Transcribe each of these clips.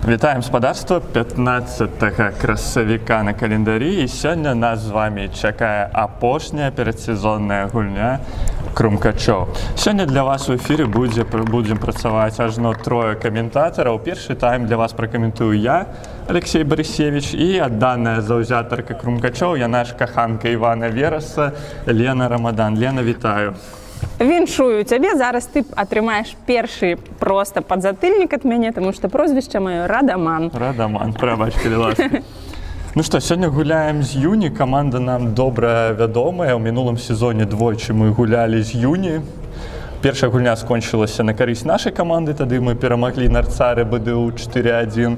Вітаем спадарства 15 красавіка на календарі, і сёння нас з вами чакае апошняя перадсезонная гульня Крумкачоў. Сёння для вас у эфіры будзем працаваць ажно трое каментатараў. Першы тайм для вас пракаментую я, Алексей Борисевич, і адданая заўзятарка Крумкачоў, яна ж каханка Івана Вераса, Лена Рамадан. Лена, вітаю. Віншую цябе, зараз ты атрымаеш першы проста падзатыльнік ад мяне, таму што прозвішча маё Радаман. Радаман, прабач, калі ласка. Ну што, сёння гуляем з Юні, каманда нам добра вядомая. У мінулым сезоне двойчы мы гулялі з Юні. Першая гульня скончылася на карысць нашай каманды, тады мы перамаглі Нарцары БДУ 4-1.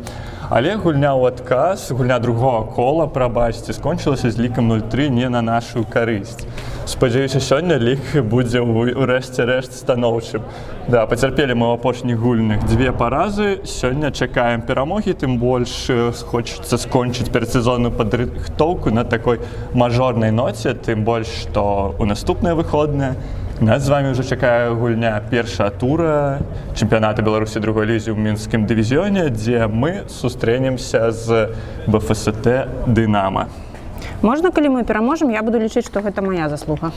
Але гульня ў адказ, гульня другого кола, прабачце, скончылася з лікам 0-3 не на нашу карысць. Спадзяюся, сёння лік будзе ў рэшце-рэшт станоўчым. Да, пацярпелі мы ў апошніх гульнях 2 паразы, сёння чакаем перамогі, тым больш хочацца скончыць перадсезонную падрыхтоўку на такой мажорнай ноце, тым больш, што ў наступныя выходныя нас з вами ўжо чакае гульня першага тура чэмпіяната Беларусі другой лізе ў мінскім дывізіёне, дзе мы сустрэнемся з БФСТ «Дынама». Можна, калі мы пераможам, я буду лічыць, што гэта мая заслуга.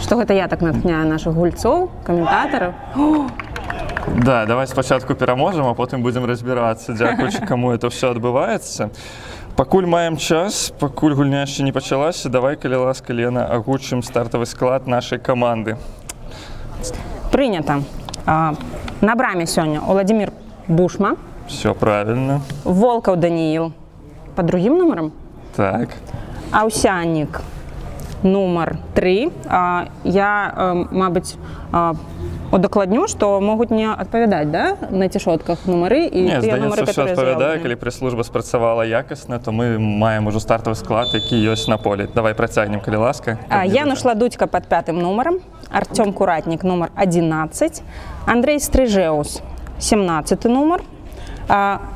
Што гэта я так натхняю нашых гульцоў, каментатараў. Да, давай спачатку пераможам, а потым будзем разбірацца, дзякуючы каму это ўсё адбываецца. Пакуль маем час, пакуль гульня яшчэ не пачалася, давай, калі ласка, Лена, агучым стартавы склад нашай каманды. Прынята. На браме сёння Уладзімір Бушма. Всё правильно. Волкаў Данііл па другім нумарам. Так. Аўсяннік нумар 3. Я, мабыць, удакладню, што могуць не адпавядаць, да, на цішотках нумары і не, тыя нумары, здаецца, которые адпавядае, калі прэс-служба спрацавала якасна, то мы маем ужо стартавы склад, які ёсць на полі. Давай працягнем, калі ласка. Януш Ладуцька пад 5-м нумарам, Артём Куратнік нумар 11, Андрей Стрыжэус 17-й нумар,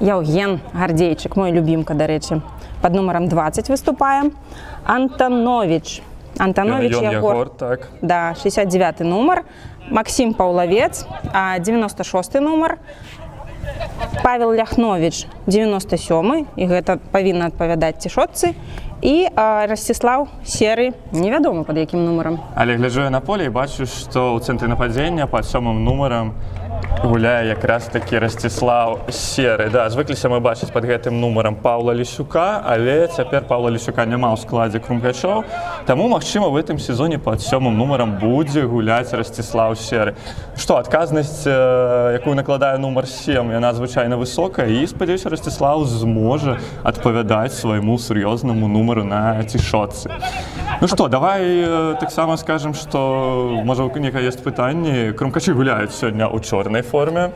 Яўген Гардзейчык, мой любімка, дарэчы, пад нумарам 20 выступае, Антанович Ягор, так. Да, 69-й нумар, Максим Паўлавец, 96-й нумар, Павел Ляхнович, 97-й, і гэта павінна адпавядаць цішотцы, і Расціслаў Серы, невядома пад якім нумарам. Але гляджу я на поле і бачу, што ў цэнтры нападзення пад 7-м нумарам гуляе якраз такі Расціслаў Серы. Да, звыкліся мы бачыць пад гэтым нумарам Паўла Лісюка, але цяпер Паўла Лісюка няма ў складзе Крумкачоў, таму, магчыма, в гэтым сезоне пад 7-м нумарам будзе гуляць Расціслаў Серы. Што, адказнасць, якую накладае нумар 7, яна звычайна высокая, і, спадзяюся, Расціслаў зможа адпавядаць свайму сур'ёзнаму нумару на цішотцы. Ну што, давай таксама скажам, што, можа, у некага ёсць пытанні. Крумкачы гуляюць сёння ў чорнай форме,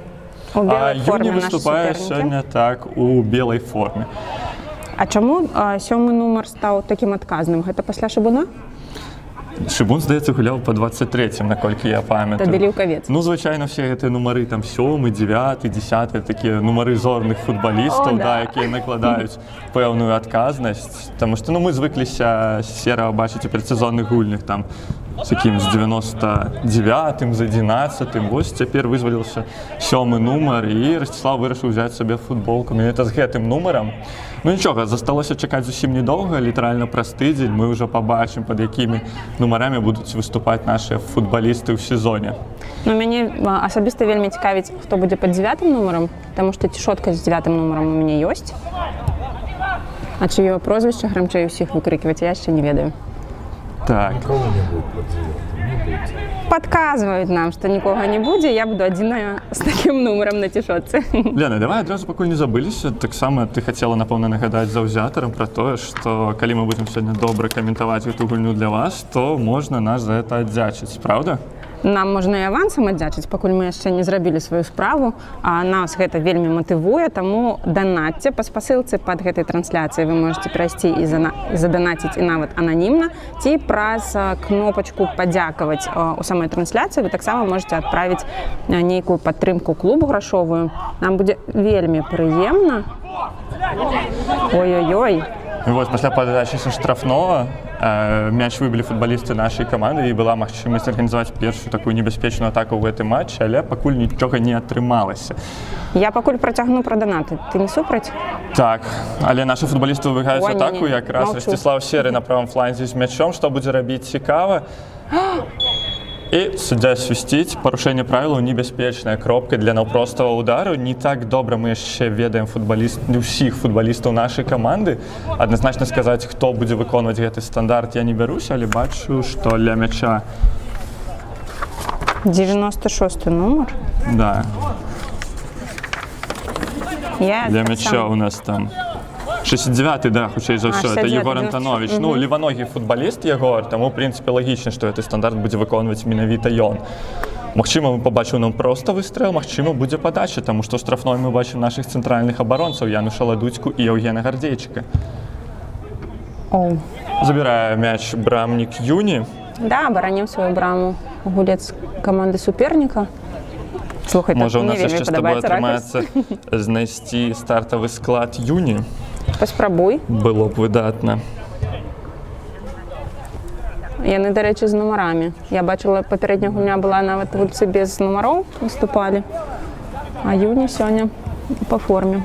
а Юні выступае сёння так у белай форме. А чаму 7-й нумар стаў такім адказным? Гэта пасля Шыбуна? Шыбун, здаецца, гуляў па 23-м, наколькі я памятаю. Тады Ліўкавец. Ну, звычайна, все гэтыя нумары, там, 7, 9, 10, такія нумары зорных футбалістаў, да, якія накладаюць пэўную адказнасць. Таму што, ну, мы звыкліся Сера бачыць у перадсезонных гульнях, там, з якім з 99-м, з 11-м. Вось цяпер вызваліўся 7-й нумар, і Расціслаў вырашыў узяць сабе футболку. Менавіта з гэтым нумарам. Ну нічога, засталося чакаць зусім недоўга, літаральна праз тыдзень мы ўжо пабачым, пад якімі нумарамі будуць выступаць нашыя футбалісты ў сезоне. Ну, мяне асабіста вельмі цікавіць, хто будзе пад 9-м нумарам, таму што цішотка з 9-м нумарам у мяне ёсць. А чыё прозвішча грамчэй усіх выкрыкваць, я яшчэ не ведаю. Так. Нікога не будзе пад 9-м, не будзе. Падказваюць нам, што нікога не будзе, я буду адзіная з такім нумарам на цішотцы. Лена, давай адразу, пакуль не забыліся, таксама ты хацела, напэўна, нагадаць заўзятарам пра тое, што калі мы будзем сёння добра каментаваць гэту гульню для вас, то можна нас за гэта аддзячыць, праўда? Нам можна і авансам аддзячыць, пакуль мы яшчэ не зрабілі сваю справу, а нас гэта вельмі матывуе, таму данатце па спасылцы пад гэтай трансляцыяй вы можете перайсці і заданаціць і нават ананімна, ці праз кнопачку «Падзякаваць» у самой трансляцыі вы таксама можете адправіць нейкую падтрымку клубу грашовую. Нам будзе вельмі прыемна. Ой-ой-ой. І вось пасля падачы са штрафного мяч выбілі футбалісты нашай каманды і была магчымасць арганізаваць першую такую небяспечную атаку ў гэтым матчы, але пакуль нічога не атрымалася. Я пакуль працягну пра данаты. Ты не супраць? Так, але нашы футбалісты выбегаюць Ой, у атаку, не-не, якраз маўчу. Расціслаў Серы на правым фланзе з мячом, што будзе рабіць цікава. І суддзя свісціць, парушэнне правілаў небяспечная кропка для наўпростага удару. Не так добра мы яшчэ ведаем усіх футбалістаў нашай каманды. Адназначна сказаць, хто будзе выконваць гэты стандарт, я не бяруся, але бачу, што ля мяча 96 нумар. да, Я для так мяча само. у нас там 69-й, да, хутчэй за ўсё, это 69-й, Егор Антанович. Ну, леваногі футбаліст Егор, таму, ў прынцыпе, лагічна, што гэты стандарт будзе выконваць менавіта ён. Магчыма, мы пабачым нам проста выстрэл, магчыма, будзе падача, таму што штрафной мы бачым нашых цэнтральных абаронцаў Януша Ладуцьку і Еўгена Гардзейчыка. Оу. Забірае мяч брамнік Юні. Да, бараніў сваю браму гулец каманды суперніка. Слухай, Можа, у мне нас вельмі яшчэ з табой падабаецца ракурс. атрымаецца знайсці стартавы склад Юні. Паспрабуй. Было б выдатна. Яны, дарэчы, з нумарамі. Я бачыла, папярэдняя гульня была нават гульцы без нумароў выступалі. А Юні сёння па форме.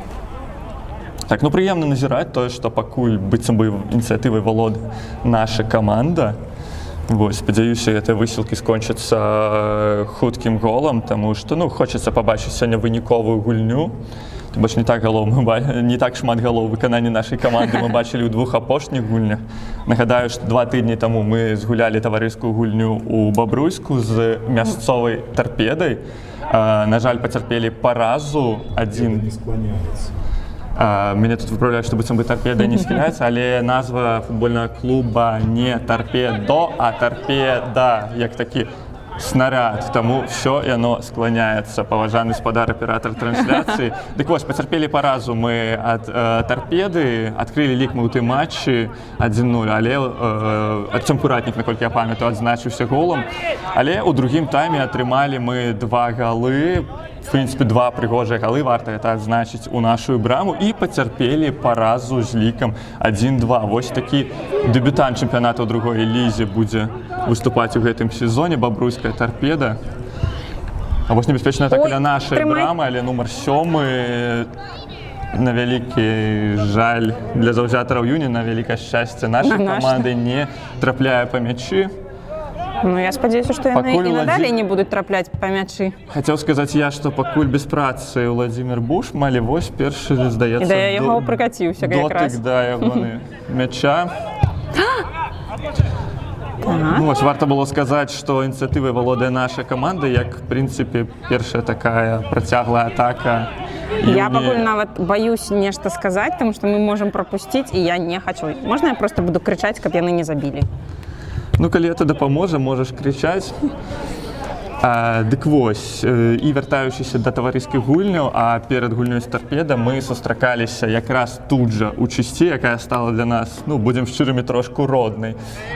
Так, ну прыемна назіраць тое, што пакуль быццам бы ініцыятывай валодае наша каманда. Вось, спадзяюся, гэтыя высілкі скончацца хуткім голам, таму што, ну, хочацца пабачыць сёння выніковую гульню. Тым больш не так шмат галоў выканання нашай каманды мы бачылі ў двух апошніх гульнях. Нагадаю, што 2 тыдні таму мы згулялі таварыскую гульню ў Бабруйску з мясцовай тарпедай. На жаль, пацярпелі паразу 1. Не склоняется. Мяне тут выправляюць, што быццам бы тарпеда не скіляецца, але назва футбольнага клуба не Тарпедо, а Тарпеда, як такі снаряд. Таму ўсё яно скланяецца. Паважаны спадар аператар трансляцыі. Дык вось, пацярпелі паразу мы ад Тарпеды, адкрылі лік мы ў тым матчы 1-0, але Артём Куратнік, наколькі я памятаю, адзначыўся голам. Але ў другім тайме атрымалі мы 2 галы. В прынцыпе, 2 прыгожыя галы, варта гэта адзначыць у нашу браму, і пацярпелі паразу з лікам 1-2. Вось такі дэбютант чэмпіянату ў другой лізе будзе выступаць у гэтым сезоне, Бабруйская Тарпеда. А вось небяспечная атака ля нашай брамы, але нумар 7 на вялікі жаль для заўзятараў Юні, на вялікае шчасце нашай каманды не трапляе па мячы. Ну, я спадзяюся, што яны Пакуль і надалей не будуць трапляць па мячы. Хацеў сказаць я, што пакуль без працы Владзімир Бушм, але вось першы, здаецца, І да яго прыкаціўся якраз. дотык да ягоны мяча. Ну, вось, варта было сказаць, што ініцыятывай валодае наша каманда, як, в прынцыпе, першая такая працяглая атака. Я пакуль нават баюсь нешта сказаць, таму што мы можам прапусціць, і я не хачу. Можна я проста буду крычаць, каб яны не забілі? Ну, калі это дапаможа, можаш крычаць. Дык вось, і вяртаючыся да таварыскіх гульняў, а перад гульнёй з Тарпеда мы сустракаліся якраз тут жа у чысці, якая стала для нас, ну, будзем шчырымі, трошку роднай.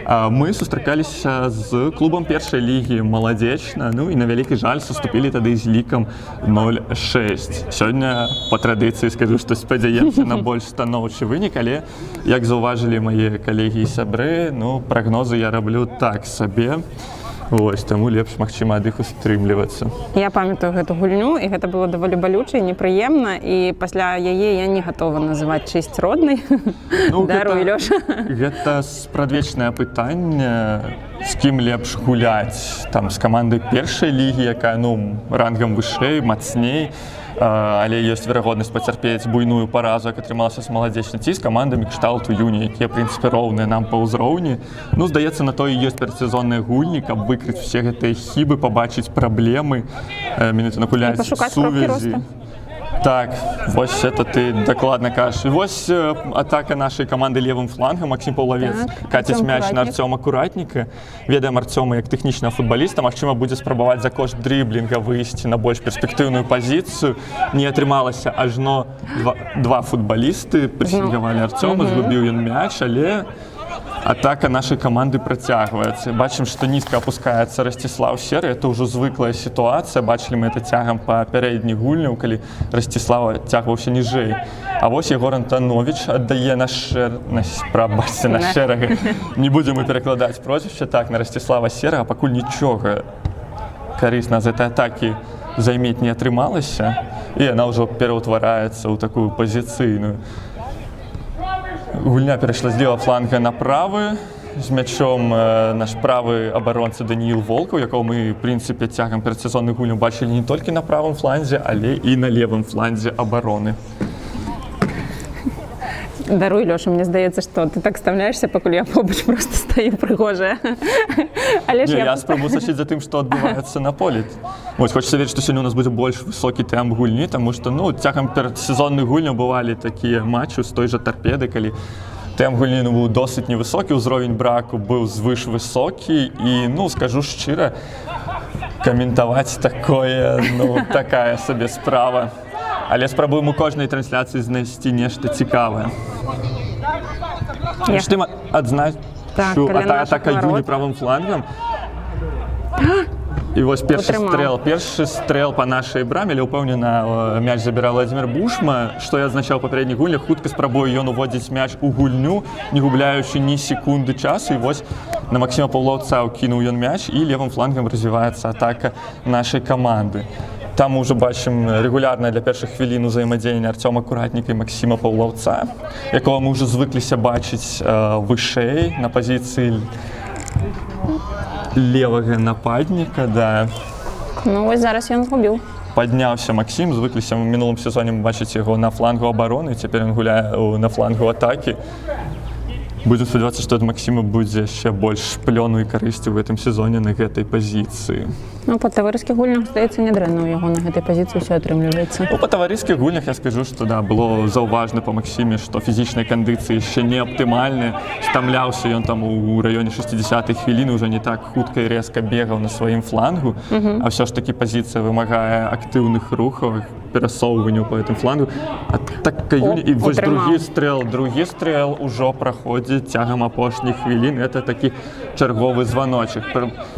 Мы сустракаліся з клубам першай лігі «Маладзечна», ну, і на вялікі жаль суступілі тады з лікам 0-6. Сёння, па традыцыі, скажу, што спадзяемся на больш станоўчы вынік, але, як заўважылі мае калегі і сябры, ну, прагнозы я раблю так сабе. Вось, таму лепш, магчыма, ад іх устрымлівацца. Я памятаю гэту гульню, і гэта было даволі балюча і непрыемна, і пасля яе я не гатова называць чэсць роднай. Ну, Даруй, Лёша. Гэта спрадвечнае пытанне, з кім лепш гуляць. Там, з камандай першай лігі, якая, ну, рангам вышэй, мацней, але ёсць верагоднасць пацярпець буйную паразу, як атрымалася з «Маладзечнай», ці з камандамі кшталту Юні, якія, прынцыпе, роўныя нам па ўзроўні. Ну, здаецца, на то і ёсць перадсезонныя гульні, каб выкрыць усе гэтыя хібы, пабачыць праблемы, менавіта накуляць сувязі. Так, вось это ты дакладна кажаш. І вось атака нашай каманды левым флангам. Максім Паўлавец каціць мяч на Артёма Куратніка. Ведаем Артёма як тэхнічнага футбаліста. Магчыма, будзе спрабаваць за кошт дрыблінга выйсці на больш перспектыўную пазіцыю. Не атрымалася ажно 2 футбалісты. Прысінгавалі Артёма, згубіў ён мяч, але Атака нашей команды протягивается. Бачим, что низко опускается Ростислав Серый. Это уже звыклая ситуация. Бачили мы это тягом по передніх гульняў, калі Ростислава тягваўся ніжэй. А вось Егор Антонович аддае на шэрага. Не будем мы перакладаць прозвішча так на Ростислава Серага, пакуль нічога карысна з этой атакі займець не атрымалася, і яна ўжо пераўтвараецца ў такую пазіцыйную. Гульня перайшла з левого фланга на правы. З мячом наш правы абаронца Даніил Волкаў, якого мы, в прынцыпе, цягам перадсезонных гульняў бачылі не толькі на правым фланзе, але і на левым фланзе абароны. Даруй, Лёша, мне здаецца, што ты так ставляешся, пакуль я побач просто стаю прыгожая. Але ж я спрабую сачыць за тым, што адбываецца на полі. Вось, хочацца верыць, што сёння у нас будзе больш высокі тэмп гульні, таму што цягам перадсезонных гульняў бывалі такія матчы з той жа Тарпеды, калі тэмп гульні быў досыць невысокі, ўзровень браку быў звышвысокі, і, скажу шчыра, каментаваць такое, такая сабе справа. Але спрабуем у кожнай трансляцыі знайсці нешта цікавае. Між тым адзначу атака Юні правым флангам. І вось першы стрэл па нашай браме, але ўпэўнена мяч забіраў Владзімір Бушма, што я адзначаў у папярэдніх гульнях, хутка спрабуе ён уводзіць мяч у гульню, не губляючы ні секунды часу, і вось на Максіма Паўлаўца ўкінуў ён мяч, і левым флангам развіваецца атака нашай каманды. Там мы уже бачым регулярна для першых хвілін узаемадзеяння Арцёма Куратніка і Максіма Паўлаўца, якого мы ўжо звыкліся бачыць вышэй на пазіцыі левага нападніка, да. Вось зараз ён згубіў. Падняўся Максім, звыкліся в мінулым сезоне бачыць яго на флангу абароны, цяпер ён гуляе на флангу атакі. Будем спадзявацца, што ад Максіма будзе яшчэ больш плёну і карысці ў гэтым сезоне на гэтай пазіцыі. Па таварыскіх гульнях, здаецца, нядрэнна ў яго на гэтай пазіцыі ўсё атрымліваецца. Па таварыскіх гульнях я скажу, што было заўважна па Максіме, што фізічныя кандыцыі яшчэ не аптымальныя. Стамляўся ён там у раёне 60-х хвілін, уже не так хутка і рэзка бегаў на сваім флангу, а ўсё ж такі пазіцыя вымагае актыўных рухаў, перасоўванняў па гэтым флангу. Атака Юні, і вось другі стрэл ужо праходзіць цягам апошніх хвілін. Это такі чарговы званочак.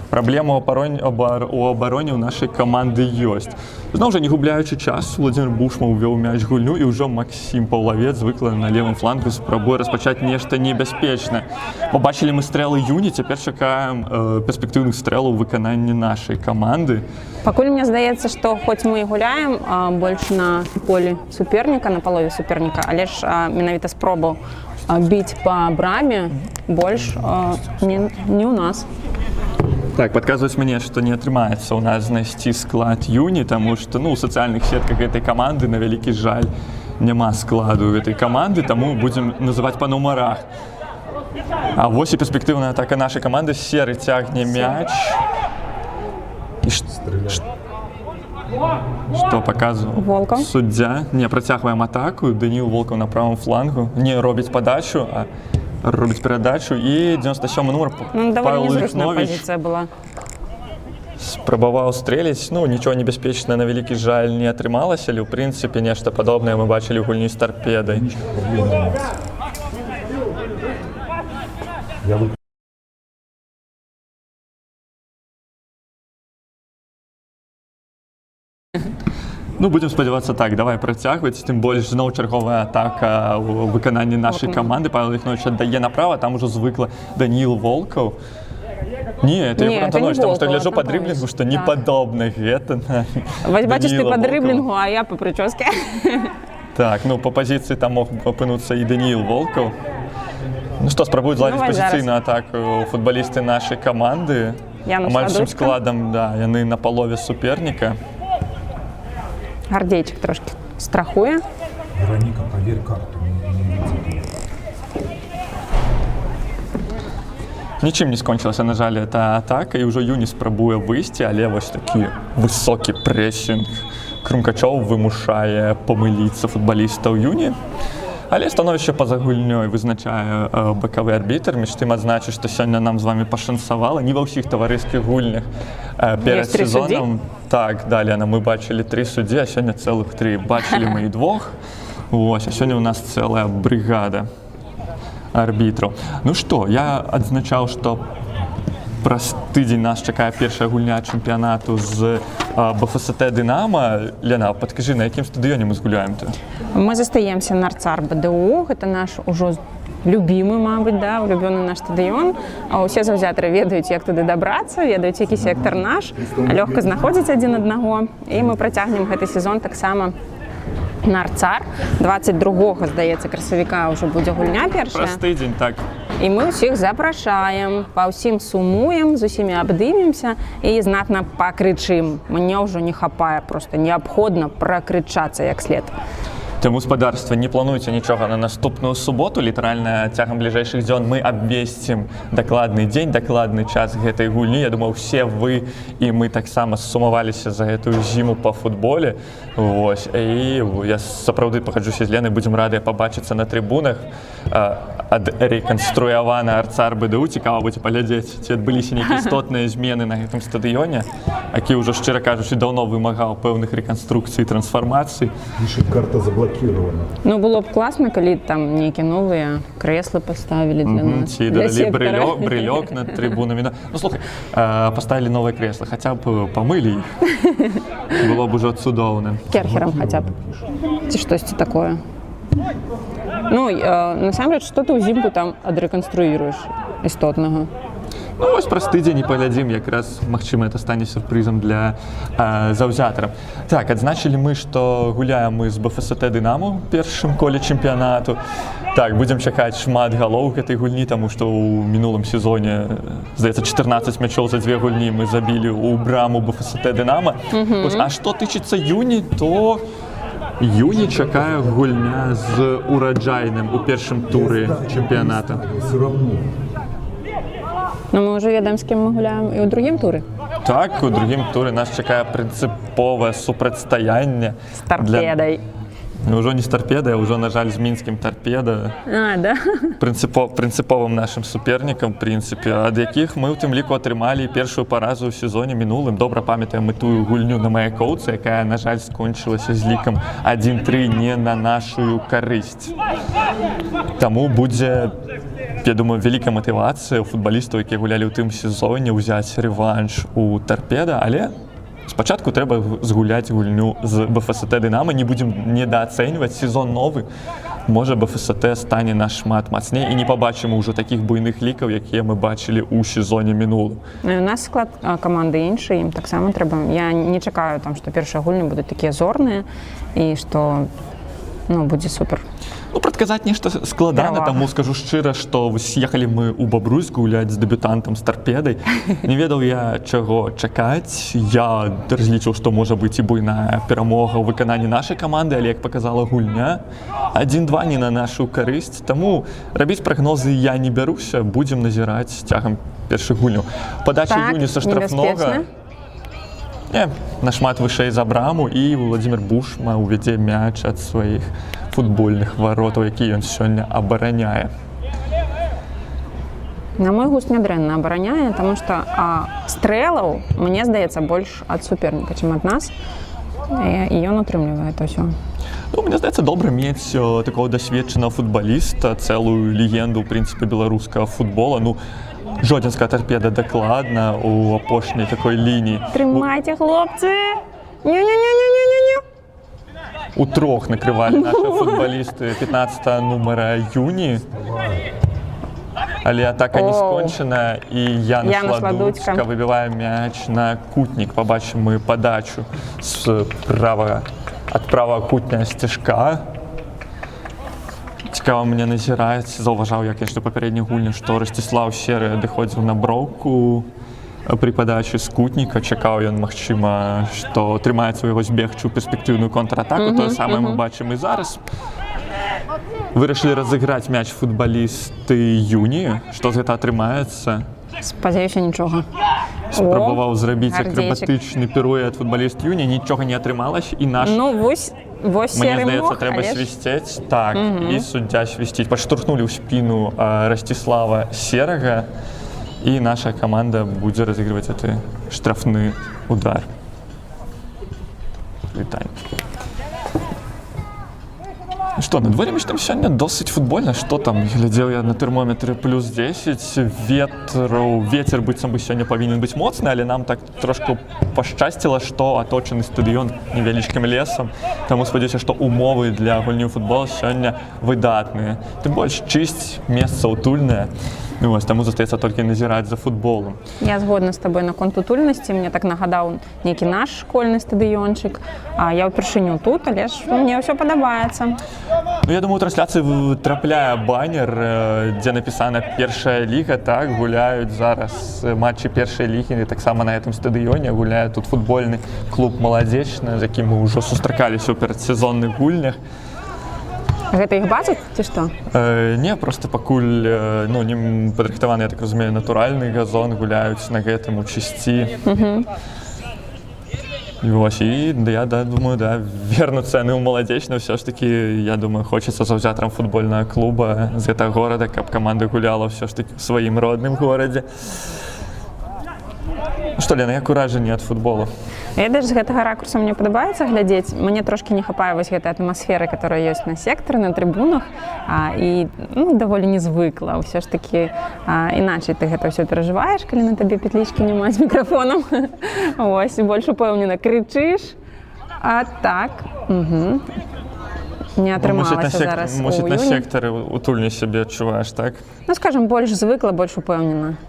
Праблема у абароне ў нашай каманды ёсць. Зноў жа, не губляючы час, Владзімір Бушма ўвёў мяч гульню, і ўжо Максім Паўлавец звыкла на левым флангу спрабуе распачаць нешта небяспечнае. Пабачылі мы стрэлы Юні, цяпер чакаем перспектыўных стрэлаў у выкананні нашай каманды. Пакуль мне здаецца, што хоць мы і гуляем больш на полі суперніка, на палове суперніка, але ж менавіта спробу біць па браме больш не ў нас. Так, падказваюць мне, што не атрымаецца ў нас знайсці склад Юні, таму што ў сацыяльных сетках гэтай каманды, на вялікі жаль, няма складу гэтай каманды, таму будзем называць па нумарах. А вось і перспектыўная атака нашай каманды. Серы цягне мяч. Што паказваў Волкаў. Суддзя? Не, працягваем атаку. Даніил Волкаў на правым флангу. Не робіць падачу, а робіць перадачу. І 97-й нумар Павел Ліхнович спрабаваў стрэліць. Нічого небяспечнага, на вялікі жаль, не атрымалася, але ў прынцыпе нешта падобнае мы бачылі ў гульні з Тарпедай. Будем спадзявацца так, давай працягваць, тым больш зноў чарговая атака ў выкананні нашай каманды. Павел Ліхнович аддае направа, там ужо звыкла Даніил Волкаў. Не, это Егор Антонович, таму што гляджу па дрыблінгу, што не падобна гэта на Вось бачыш, ты па дрыблінгу, а я па прычоске. Так, па пазіцыі там мог апынуцца і Даніил Волкаў. Што, спрабуюць зладзіць пазіцыйную атаку футбалісты нашай каманды. Амаль усім складам, яны на палове суперніка. Гардзейчык трошкі страхуе. Вероніка, паверь карту. Нічым не скончылася, на жаль, эта атака, і ўжо Юні спрабуе выйсці, але вось такі высокі прэсінг Крумкачоў вымушае памыліцца футбалістаў Юні. Але становішча па-за гульнёй вызначае бакавы арбітр. Між тым адзначу, што сёння нам з вамі пашанцавала. Не ва ўсіх таварыскіх гульнях перад сезонам. Так, далее мы бачылі 3 суддзі, а сёння цэлых 3. Бачылі мы і 2. Вось, а сёння ў нас цэлая брыгада. арбітраў. Ну што, я адзначаў, што праз тыдзень нас чакае першая гульня чэмпіянату з БФСТ «Дынамо». Лена, падкажы, на якім стадыёне мы згуляем-то? Мы застаемся на РЦАР БДУ, гэта наш ужо любімы, мабыць, да, улюбёны наш стадыён. А ўсе заўзятары ведаюць, як туды дабрацца, ведаюць, які сектар наш, лёгка знаходзіць адзін аднаго. І мы працягнем гэты сезон таксама на РЦАР. 22-го, здаецца, красавіка ўжо будзе гульня першая. Праз тыдзень, так. І мы ўсіх запрашаем, па ўсім сумуем, з усімі абдымемся і знатна пакрычым. Мне ўжо не хапае, проста неабходна пракрычацца як след. Таму, спадарства, не плануйце нічога на наступную суботу. Літаральна цягам бліжэйшых дзён мы абвесцім дакладны дзень, дакладны час гэтай гульні. Я думаю, усе вы і мы таксама сумаваліся за гэтую зіму па футболе. Вось. І я сапраўды пагаджуся з Ленай, будзем радыя пабачыцца на трыбунах. Адрэканструяваны РЦАР БДУ. Цікава будзе паглядзець, ці адбыліся нейкія істотныя змены на гэтым стадыёне, які ўжо, шчыра кажучы, даўно вымагаў пэўных рэканструкцый і трансфармацый. Пишет, карта заблокирована. Ну, было б класна, калі там нейкія новыя крэслы паставілі для нас. Ці дадалі брылёк над трыбунамі. Ну, слухай, паставілі новыя крэслы, хаця б памылі іх. Было б ужо цудоўна. Керхерам хаця б. Ці штосьці такое. Ну, насамрэч, што ты ўзімку там адрэканструіруеш істотнага? Ну, вось праз тыдзень і паглядзім, якраз, магчыма, это стане сюрпрызам для заўзятараў. Так, адзначылі мы, што гуляем мы з БФСТ «Дынамо» ў першым коле чэмпіянату. Так, будзем чакаць шмат галоў гэтай гульні, таму што ў мінулым сезоне, здаецца, 14 мячоў за 2 гульні мы забілі ў браму БФСТ «Дынамо». А што тычыцца юні, то юні чакае гульня з ураджайным у першым туры чэмпіяната. Все равно. Ну, мы ўжо ведаем, з кім мы гуляем і ў другім туры. Так, у другім туры нас чакае прынцыповае супрацьстаянне. З «Тарпедай». Ўжо не з «Тарпедай», а ўжо, на жаль, з мінскім «Тарпеда». Да? Прынцыповым нашым супернікам, в прынцыпе, ад якіх мы ў тым ліку атрымалі першую паразу ў сезоне мінулым. Добра памятаем мы тую гульню на Маяковцы, якая, на жаль, скончылася з лікам 1-3 не на нашу карысць. Таму будзе, я думаю, вялікая матывацыя ў футбалістаў, якія гулялі ў тым сезоне, ўзяць рэванш у «Тарпеда», але спачатку трэба згуляць гульню з БФСТ «Дынамо». Не будзем недаацэньваць, сезон новы. Можа, БФСТ стане нашмат мацней і не пабачым ўжо такіх буйных лікаў, якія мы бачылі ў сезоне мінулым. Ну, і у нас склад каманды іншы, ім таксама трэба. Я не чакаю, там, што першыя гульні будуць такія зорныя і што, ну, будзе супер. Ну, прадказаць нешта складана, таму скажу шчыра, што ехалі мы ў Бабруйск гуляць з дэбютантам, з «Тарпедай». Не ведаў я, чаго чакаць. Я разлічыў, што можа быць і буйная перамога ў выкананні нашай каманды, але, як паказала гульня, 1-2 не на нашу карысць. Таму рабіць прагнозы я не бяруся, будзем назіраць цягам першых гульняў. Падача юні са штрафнога. Не, нашмат вышэй за браму, і Владзімир Бушма увядзе мяч ад сваіх футбольных варотаў, які ён сёння абараняе. На мой густ нядрэнна абараняе, таму што стрэлаў, мне здаецца, больш ад суперніка, чым ад нас, і ён утрымлівае это ўсё. Ну, мне здаецца, добра мець такого дасведчанага футбаліста, цэлую легенду, ў прынцыпе, беларускага футбола. Ну, жодзінская «Тарпеда» дакладна ў апошняй такой лініі. Трымайце, хлопцы! Ню-ню-ню-ню-ню-ню! У трох накрывалі наши футболисты 15 нумара юні. Але атака не скончена, і Януш Ладуцька выбівае мяч на кутнік. Побачимо ми подачу з правого кутня сцяжка. Цікаво мне назіраць. Заўважаў я, конечно, папярэдняй гульні, што Расціслаў Серы адыходзіў на броўку при падачы з кутніка. Чакаў ён, магчыма, што трымаецца яго збегчу перспектыўную контратаку. Тое самае мы бачым і зараз. Вырашылі разыграць мяч футбалісты юні. Што з гэта атрымаецца? Спадзяюся, нічога. Спрабаваў зрабіць акрабатычны піруэт футбаліст юні, нічога не атрымалася, і наш... Ну, вось мне здаецца, трэба свісцець. Так, і суддзя свісціць. Падштурхнулі ў спіну Расціслава Серага, і наша каманда будзе разыгрываць гэты штрафны удар. Вітанне. Што, на дворе між тым сёння досыць футбольна, што там, глядзеў я на тэрмометры плюс 10, вецер быццам бы сёння павінен быць моцны, але нам так трошку пашчасціла, што аточаны стадыён невялічкім лесам, таму спадзяюся, што умовы для гульні ў футбол сёння выдатныя. Тым больш чысць, месца утульнае. Ну, вось, таму застаецца толькі назіраць за футболом. Я згодна з табой наконт утульнасці. Мне так нагадаў нейкі наш школьны стадыёнчык. Я ўпершыню тут, але ж мне ўсё падабаецца. Ну, я думаю, у трансляцыі трапляе банер, дзе напісана першая ліга, так, гуляюць зараз матчы першай лігі, таксама на гэтым стадыёне гуляе тут футбольны клуб «Маладзечны», з якім мы ўжо сустракаліся ў перадсезонных гульнях. Гэта іх база, ці што? Не, просто пакуль не падрыхтаваны, я так разумею, натуральны газон, гуляюць на гэтым у чысці. І вось, і я думаю, вернуцца яны ў «Маладзечны». Ўсё ж такі, я думаю, хочацца заўзятарам футбольнага клуба з гэтага горада, каб каманда гуляла ўсё ж такі ў сваім родным горадзе. Што, Лена, як уражанне ад футболу? Ведаеш, з гэтага ракурса мне падабаецца глядзець. Мне трошкі не хапае вось гэтай атмасферы, которая ёсць на сектары, на трыбунах. І даволі незвыкла. Ўсё ж такі іначай ты гэта ўсё перажываеш, калі на табе петлічкі няма з мікрафонам. Ось, больш упэўнена крычыш. А так, не атрымалася зараз у Мусіць на іюні. сектары утульней сябе адчуваеш, так? Ну, скажам, больш звыкла, больш упэўнена.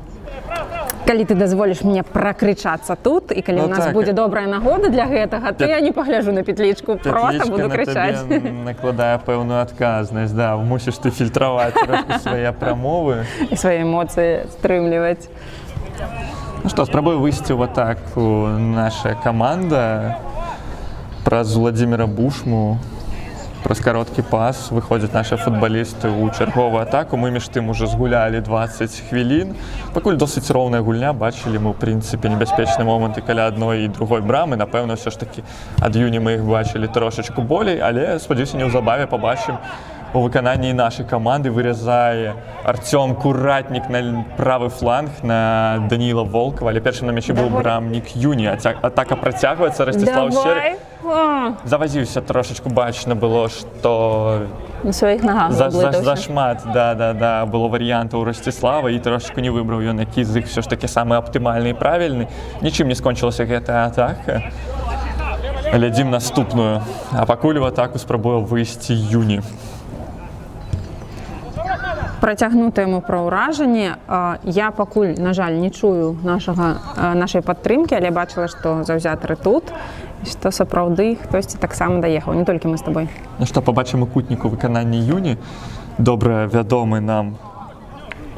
Калі ты дазволіш мне пракрычацца тут, і калі у нас будзе добрая нагода для гэтага, то я не пагляжу на петлічку, проста буду крычаць. Петлічка на табе накладае пэўную адказнасць, мусіш ты фільтраваць трошку свае прамовы. І свае эмоцыі стрымліваць. Ну што, спрабую выйсці ў атаку наша каманда праз Владзіміра Бушму. Праз кароткі пас выходзяць нашы футбалісты ў чарговую атаку. Мы між тым ужо згулялі 20 хвілін. Пакуль досыць роўная гульня, бачылі мы, ў прынцыпе, небяспечныя моманты каля адной і другой брамы. Напэўна, ўсё ж такі ад іюня мы іх бачылі трошачку болей, але, спадзяюся, неўзабаве пабачым у выкананні нашай каманды. Выразае Артём Куратнік на правы фланг на Даніла Волкова, але першым на мячы быў брамнік Юні. Атака працягваецца, Ростислав Щерик. Завазіўся трошачку, бачна было, што на сваіх нагах зашмат было варыянтаў Ростислава, і трошачку не выбраў ён, які з іх все ж такі самы аптымальны і правільны. Нічым не скончылася гэтая атака. Глядзім наступную. А пакуль у атаку спрабуе выйсці Юні. Працягнутыя пра ўражанне. Я пакуль, на жаль, не чую нашай падтрымкі, але бачыла, што заўзятары тут, што сапраўды хтосьці таксама даехаў, не толькі мы з табой. Ну што, пабачым у кутніку выкананні Юні. Добра вядомы нам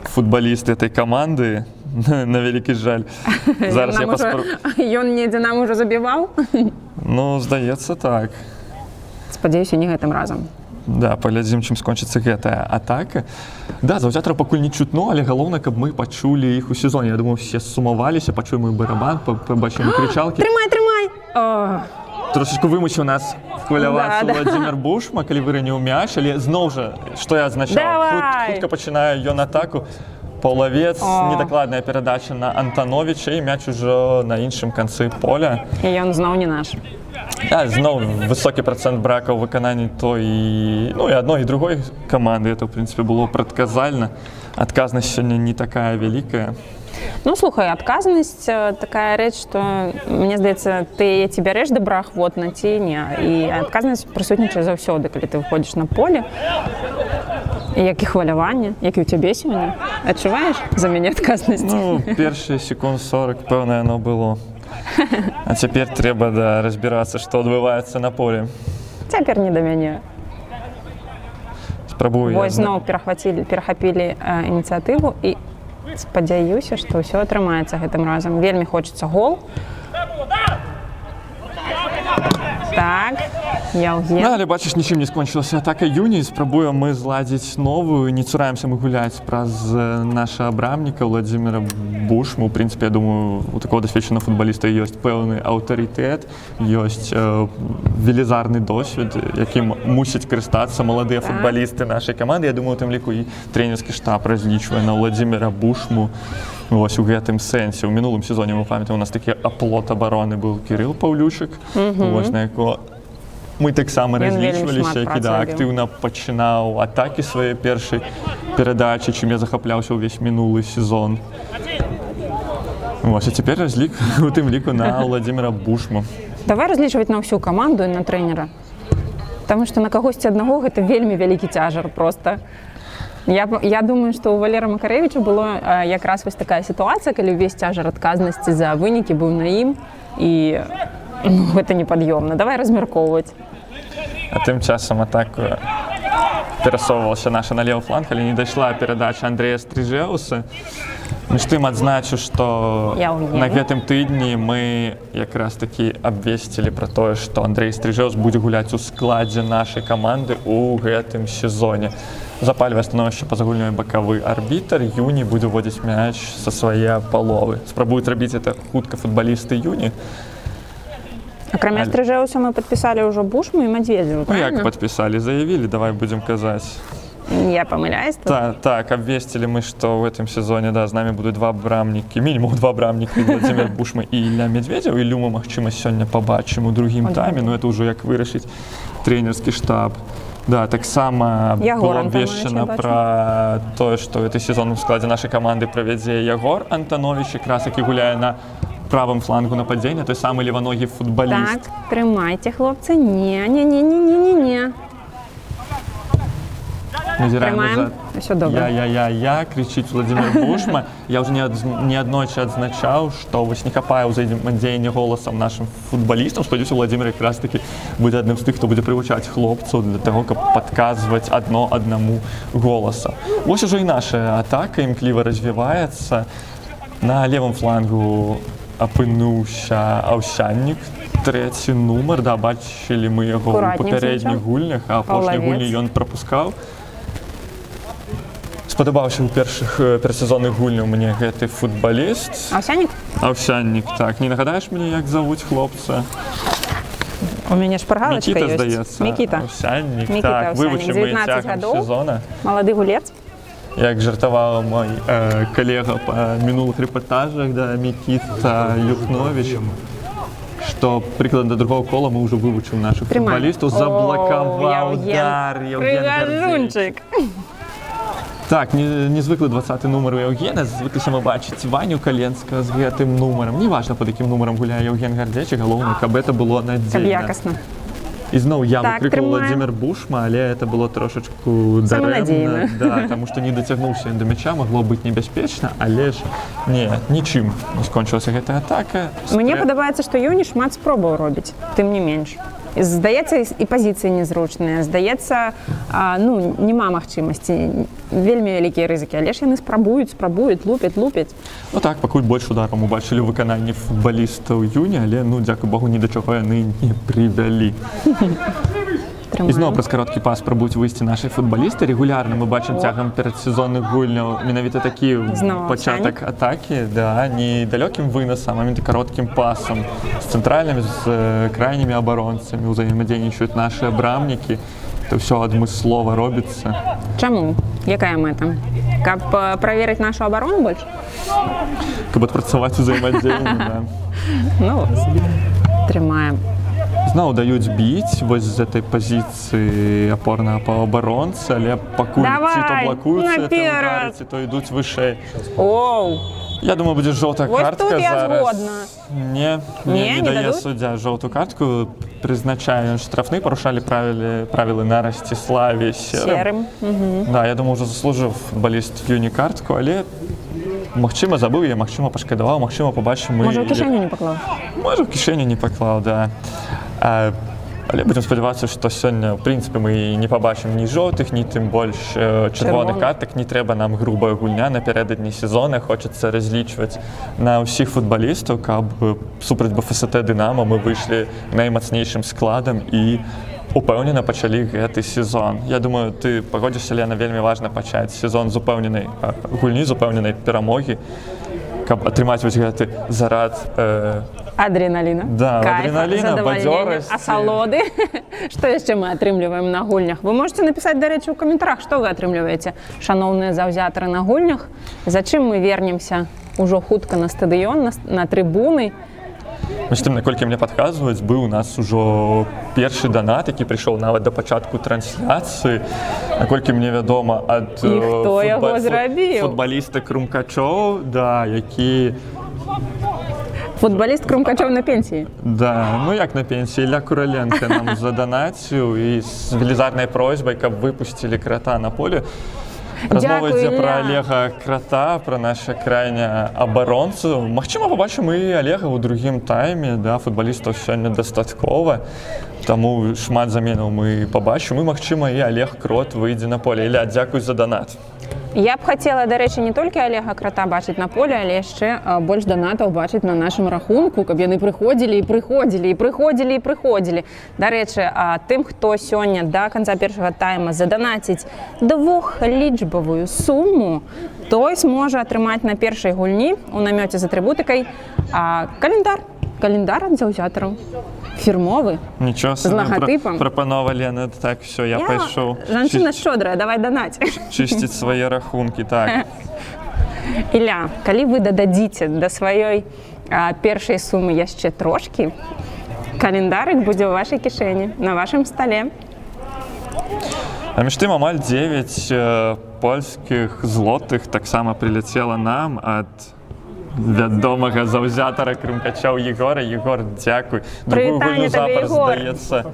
футбаліст этой каманды, на вялікі жаль. Зараз я Ён недзе нам ужо забіваў? Ну, здаецца, так. Спадзяюся, не гэтым разам. Да, паглядзім, чым скончыцца гэтая атака. Да, заўзятара пакуль не чутно, але галоўна, каб мы пачулі іх у сезоне. Я думаю, все сумаваліся, пачуем і барабан, пабачым крычалкі. Трымай! Трошечку вымусіў нас хвалявацца Владзімір Бушма, калі выраніў мяч, але зноў жа, што я азначаў? Хутка пачынае ён атаку. Паўлавец, недакладная перадача на Антановіча, і мяч ужо на іншым канцы поля. І ён зноў не наш. Зноў высокі працэнт брака ў выкананні той і адной і другой каманды. Это, в прынцыпе, было прадказальна. Адказнасць сёння не такая вялікая. Ну, слухай, адказнасць такая рэч, што, мне здаецца, ты ці бярэш добраахвотна, ці не. І адказнасць прысутнічае заўсёды, калі ты выходзіш на поле. Як і хваляванне, як і ў цябе сёння. Адчуваеш за мяне адказнасць? Ну, першыя секунд 40, пэўна, яно было. А цяпер трэба разбірацца, што адбываецца на поле. Цяпер не да мяне. Спрабую. Вось зноў перахапілі ініцыятыву і спадзяюся, што ўсё атрымаецца гэтым разам. Вельмі хочацца гол. Так, Яўген. Але бачыш, нічым не скончылася атака Юні. Спрабуем мы зладзіць новую. Не цураемся мы гуляць праз наша абрамніка Владзіміра Бушму. У прынцыпе, я думаю, у такого дасведчанага футбаліста ёсць пэўны аўтарытэт, ёсць велізарны досвед, якім мусяць карыстацца маладыя футбалісты нашай каманды. Я думаю, у тым ліку і трэнерскі штаб разлічвае на Владзіміра Бушму. Вось у гэтым сэнсе. У мінулым сезоне, мы памятаем, у нас такі аплот абароны быў Кірыл Паўлючык, вось на якого Мы таксама Ён вельмі разлічваліся, шмат які працы рабіў. актыўна пачынаў атакі свае першай перадачы, чым я захапляўся ўвесь мінулы сезон. Вось, а цяпер разлік у тым ліку на Владзіміра Бушму. Давай разлічваць на ўсю каманду і на трэнера. Таму што на кагосьці аднаго гэта вельмі вялікі цяжар проста. Я думаю, што ў Валера Макарэвіча было якраз вось такая сітуацыя, калі ўвесь цяжар адказнасці за вынікі быў на ім, і гэта непад'ёмна. Давай размяркоўваць. А тым часам атаку перасоўвалася наша на левы фланг, але не дайшла перадача Андрэя Стрыжэуса. Між тым адзначу, што на гэтым тыдні мы якраз такі абвесцілі пра тое, што Андрэй Стрыжэус будзе гуляць у складзе нашай каманды ў гэтым сезоне. Запальвае становішча па-за гульнёй бакавы арбітр. Юні будзе ўводзіць мяч са свае паловы. Спрабуюць рабіць гэта хутка футбалісты Юні. Акрамя Стрыжэуса мы падпісалі ўжо Бушму і Мадзведзеву, Ну як правильно? падпісалі, заявілі, давай будзем казаць. Я памыляюсь? Так, абвесцілі мы, што ў гэтым сезоне з намі будуць два брамнікі, мінімум два брамнікі, Владзімір Бушма і Ілля Медведзеў. Іллю мы, магчыма, сёння пабачым у другім тайме, но это ўжо як вырашыць трэнерскі штаб. Да, таксама было абвешчана пра тое, што гэты сезон у складзе нашай каманды правядзе Ягор Антановіч, якраз які гуляе на правым флангу нападзення, той самы леваногі футбаліст. Так, трымайце, хлопцы. Не. Трымаем. Усё добра. Я, крычыць Владзімір Бушма. Я ўжо неаднойчы адзначаў, што вось не хапае ўзаемадзеяння голасам нашым футбалістам. Спадзяюся, Владзімір якраз такі будзе адным з тых, хто будзе прывучаць хлопцаў для таго, каб падказваць адно аднаму голаса. Вось ужо і наша атака імкліва развіваецца. На левым флангу апынуўся Аўсяннік, трэці нумар. Да, бачылі мы яго ў папярэдніх гульнях, а апошняй гульні ён прапускаў. Спадабаўся ў першых перадсезонных гульняў мне гэты футбаліст. Аўсянік? Аўсянік, так. Не нагадаеш мне, як завуць хлопца? У мяне шпаргалачка Мікіта, ёсць. здаецца. Мікіта. Аўсянік, Мікіта так. Аўсянік, Вывучым мы 19 цягам гадоў. сезона. Малады гулец. Як жартаваў мой калега па мінулых рэпартажах, да, Мікіта Юхновіч, што прыкладна да другого кола мы ўжо вывучым нашых футбалістаў. Заблакаваў удар Яўген Гарзунчык. Так, незвыклы 20-й нумар у Яўгена. Звыкліся мы бачыць Ваню Каленскага з гэтым нумарам. Неважна, пад якім нумарам гуляе Яўген Гардзечык, галоўнае, каб гэта было надзейна. Каб якасна. І зноў я Так, выкрыкнуў трымаем. Владзімір Бушма, але это было трошачку дарэмна. Да, таму што не дацягнуўся ён да мяча, магло быць небяспечна, але ж нічым не скончылася гэтая атака. Мне падабаецца, што Юні шмат спробаў робіць, тым не менш. Здаецца, і пазіцыі незручныя, здаецца, няма магчымасці, вельмі вялікія рызыкі, але ж яны спрабуюць, лупяць. Ну так, пакуль больш ударам убачылі ў выкананні футбалістаў Юні, але, дзякуй Богу, ні да чаго яны не прывялі. І зноў праз кароткі пас спрабуюць выйсці нашыя футбалісты. Рэгулярна мы бачым цягам перадсезонных гульняў менавіта такі пачатак атакі, да, не далёкім вынасам, а менавіта кароткім пасам. З цэнтральнымі, з крайнімі абаронцамі ўзаемадзейнічаюць нашыя брамнікі. Это ўсё адмыслова робіцца. Чаму? Якая мэта? Каб праверыць нашу абарону больш? Каб адпрацаваць узаемадзеянне, да. Ну, трымаем. Зноў даюць біць вось з гэтай пазіцыі апорнага паўабаронцы, але пакуль ці то блакуюцца, ці то ідуць вышэй. Оу! Я думаю, будзе жоўтая картка зараз. Вось тут я згодна. Не дае суддзя жоўтую картку. Прызначае ён штрафны, парушалі правілы на Расціславе Серым. Да, я думаю, ўжо заслужыў футбаліст Юні картку, але магчыма, забыў я, магчыма, пашкадаваў, магчыма, пабачым мы... Можа, ў кішэню не паклаў? Можа, ў кішэню не паклаў, да. Але будзем спадзявацца, што сёння, ў прынцыпе, мы не пабачым ні жоўтых, ні тым больш чырвоных картак. Не трэба нам грубая гульня напярэдадні сезона. Хочацца разлічваць на ўсіх футбалістаў, каб супраць БФСТ «Дынамо» мы выйшлі наймацнейшым складам і упэўнена пачалі гэты сезон. Я думаю, ты пагодзішся, Лена, вельмі важна пачаць сезон з упэўненай гульні, з упэўненай перамогі, каб атрымаць вось гэты зарад адреналіна. Да, адреналіна, бадзёрасці. Асалоды. Што яшчэ мы атрымліваем на гульнях? Вы можете напісаць, дарэчы, у каментарах, што вы атрымліваеце, шаноўныя заўзятары на гульнях. За чым мы вернемся ўжо хутка на стадыён, на трыбуны. Між тим, наколькі мне падказваюць, быў у нас ужо першы данат, які прыйшоў нават да пачатку трансляцыі. Наколькі мне вядома, ад І хто яго зрабіў? футбаліста Крумкачоў, да, які... Футболіст Крумкачов на пенсії. Да, ну як на пенсії, Ілля Кураленко нам заданаціў і з велізарнай просьбай, каб выпусцілі крата на поле. Размова Дякую, ідзе пра Ілля. Олега Крата, пра наша крайня абаронцу. Магчыма, побачым і Олега ў другім тайме, да, футбалістаў сёння дастаткова. Таму шмат заменаў мы побачым, і, магчыма, і Олег Крот выйдзе на поле. Ілля, дзякуй за данат. Я б хацела, дарэчы, не толькі Олега Крата бачыць на поле, але яшчэ больш данатаў бачыць на нашым рахунку, каб яны прыходзілі і прыходзілі і прыходзілі і прыходзілі. Дарэчы, тым, хто сёння да канца першага тайма заданаціць двухлічбавую суму, той зможа атрымаць на першай гульні у намёце з атрыбутыкай календар ад заўзятараў. Фірмовы. Нічого З лагатыпам. Прапанова, Лена, так, все, я пайшоў. Жанчына шчодрая, давай данаць. Чысціць свае рахункі, так. Ілля, калі вы дададзіце да сваёй першай сумы яшчэ трошкі, календарык будзе ў вашай кішэні, на вашым стале. А між тым амаль 9 польскіх злотых таксама прыляцела нам ад вядомага заўзятара Крумкачоў Егора. Егор, дзякуй. Другую Прывітанне гульню табе, запар, Егор.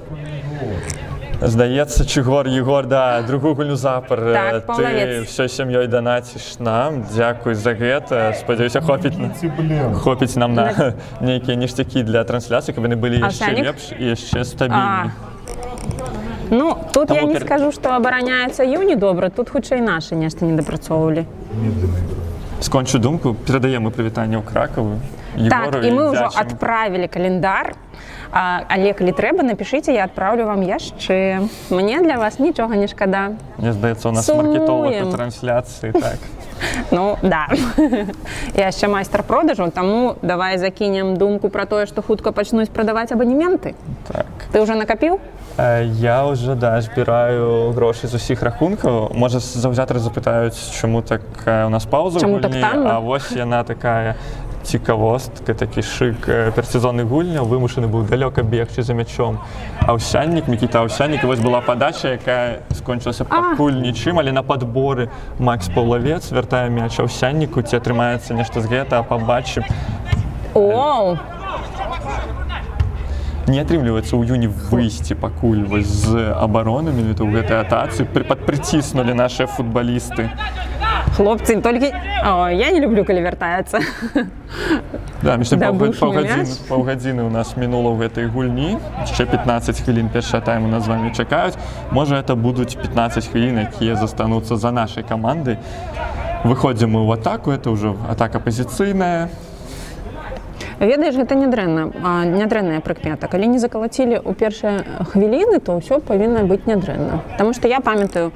Здаецца, Чыгор, Егор, да, другую гульню запар. Так, Ты паўнавец. ўсёй сям'ёй данаціш нам. Дзякуй за гэта. Спадзяюся, хопіць нам на нейкія ніштякі для трансляцыі, каб яны былі яшчэ Аўсянік? лепш і яшчэ стабільней. Ну, тут я Таму не скажу, што абараняецца Юні добра, тут хутчэй нашы нешта не дапрацоўвалі. Скончу думку, перадаем мы прывітанне ў Кракаву. Так, і мы ўжо адправілі календар. Але калі трэба, напішыце, я адпраўлю вам яшчэ. Мне для вас нічога не шкада. Мне здаецца, у нас Сумуем. маркетолог у трансляцыі, так. Ну, да. Я яшчэ майстар продажу, таму давай закінем думку пра тое, што хутка пачнуць прадаваць абанементы. Так. Ты ўжо накапіў? Я ўжо, да, збіраю грошы з усіх рахункаў. Можа, заўзятары запытаюць, чаму такая у нас пауза Чаму ў так гульні, танна? а вось яна такая цікавостка, такі шык перадсезонных гульняў, вымушаны быў далёка бегчы за мячом. Аўсяннік, Мікіта Аўсяннік, і вось была падача, якая скончылася пакуль нічым, але на падборы Макс Паўлавец вяртае мяч Аўсянніку, ці атрымаецца нешта з гэта, пабачым. Оу! Не атрымліваецца ў Юні выйсці пакуль вось з абаронамі, у гэтай атацы прыціснулі нашыя футбалісты. Хлопцы, толькі... О, я не люблю, калі вяртаецца. Да, між тым Дабушны мяч. паўгадзіны ў нас мінула ў гэтай гульні. Яшчэ 15 хвілін першага тайму нас з вамі чакаюць. Можа, гэта будуць 15 хвілін, якія застануцца за нашай камандай. Выходзім мы ў атаку, это ўжо атака пазіцыйная. Ведаеш, гэта нядрэнная прыкмета. Калі не закалацілі ў першыя хвіліны, то ўсё павінна быць нядрэнна. Таму што я памятаю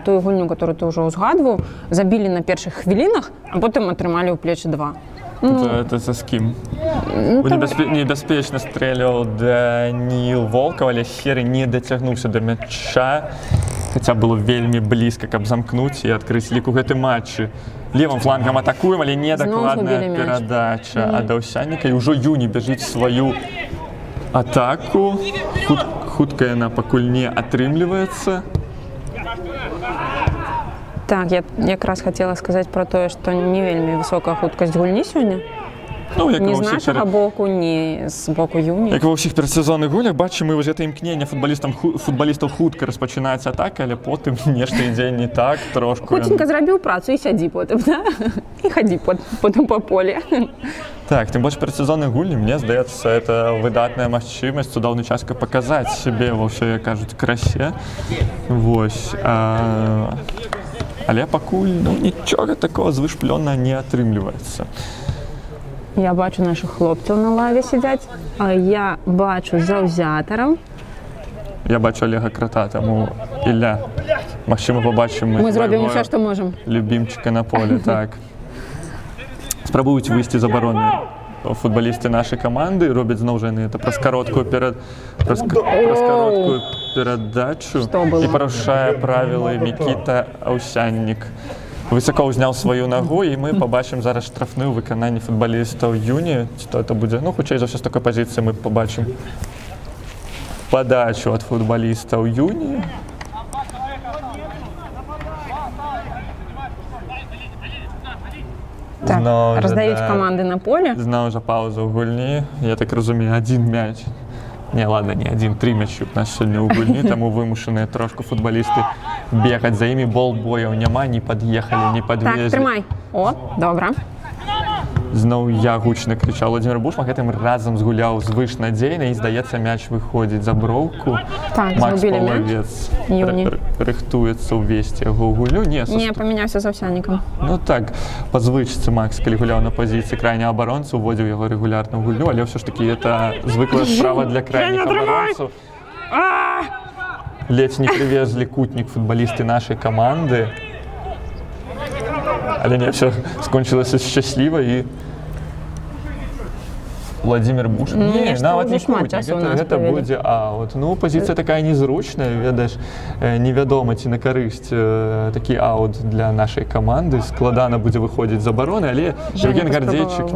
тую гульню, которую ты ўжо ўзгадваў, забілі на першых хвілінах, а потым атрымалі ў плечы 2. Это за з кім? Небяспечна стрэляў Даніл Волкаў, але Херы не дацягнуўся да мяча, хаця было вельмі блізка, каб замкнуць і адкрыць лік у гэтым матчы. Левым флангам атакуем, але недакладная перадача ад Аўсянніка. І ўжо Юні бяжыць сваю атаку. Хутка яна пакуль не атрымліваецца. Так, я якраз хацела сказаць пра тое, што не вельмі высокая хуткасць гульні сёння. Ну, як Ні ва з ўсіх нашага боку, ні з боку Юні. Як ва ўсіх перадсезонных гулях, бачым мы гэта імкненне футбалістаў хутка распачынаецца атака, але потым нешта ідзе не так, трошку. Хуценька зрабіў працу і сядзі потым, да? І хадзі потым па поле. Так, тым больш перадсезонных гульні, мне здаецца, это выдатная магчымасць, цудоўны час, каб паказаць сябе ва ўсёй, як кажуць, красе. Вось. Але пакуль нічога такого звышплённа не атрымліваецца. Я бачу наших хлопцаў на лаве сядзяць, а я бачу заўзятараў. Я бачу Олега Крата, таму, Ілля, магчыма, побачым Мы зробім усё, што можам. Любімчыка на поле, так. Спрабуюць выйсці з абароны футбалісты нашай каманды, робяць зноў жа яны это праз кароткую перадачу і парушае правілы Мікіта Аўсяннік. высоко узняў сваю нагу, і мы пабачым зараз штрафны ў выкананні футбалістаў Юні. Ці то это будзе, ну, хутчэй за ўсё з такой пазіцыі мы пабачым падачу ад футбалістаў Юні. Так, Зноў жа, раздаюць да. каманды на поле. Зноў жа пауза ў гульні. Я так разумею, адзін мяч. Не, ладно, не адзін, 3 мячы у нас сёння ў гульні, таму вымушаныя трошку футбалісты бегаць за імі. Бол бояў няма, не пад'ехалі, не Так, падвезлі. трымай. О, добра. Зноў я гучна крычаў. Владзімир Бушма гэтым разам згуляў звышнадзейна і, здаецца, мяч выходзіць за броўку. Так, Макс згубілі мяч. Палавец Юні. рыхтуецца ўвесці яго ў гульню. Не, памяняўся з Аўсянікам. Ну так, па звычцы Макс, калі гуляў на пазіцыі крайняга абаронцу, уводзіў яго рэгулярна ў гульню, але ўсё ж такі это звыклая справа для крайніх абаронцаў. Ледзь не прывезлі кутнік футбалісты нашай каманды. Але не, все скончылася шчасліва і Владзімир Бушма. Не, нават не шмат кутнік, часу у нас гэта правялі. будзе аут. Ну, пазіцыя такая незручная, ведаеш, невядома ці на карысць такі аут для нашай каманды. Складана будзе выходзіць з абароны, але Евген Гардзейчык,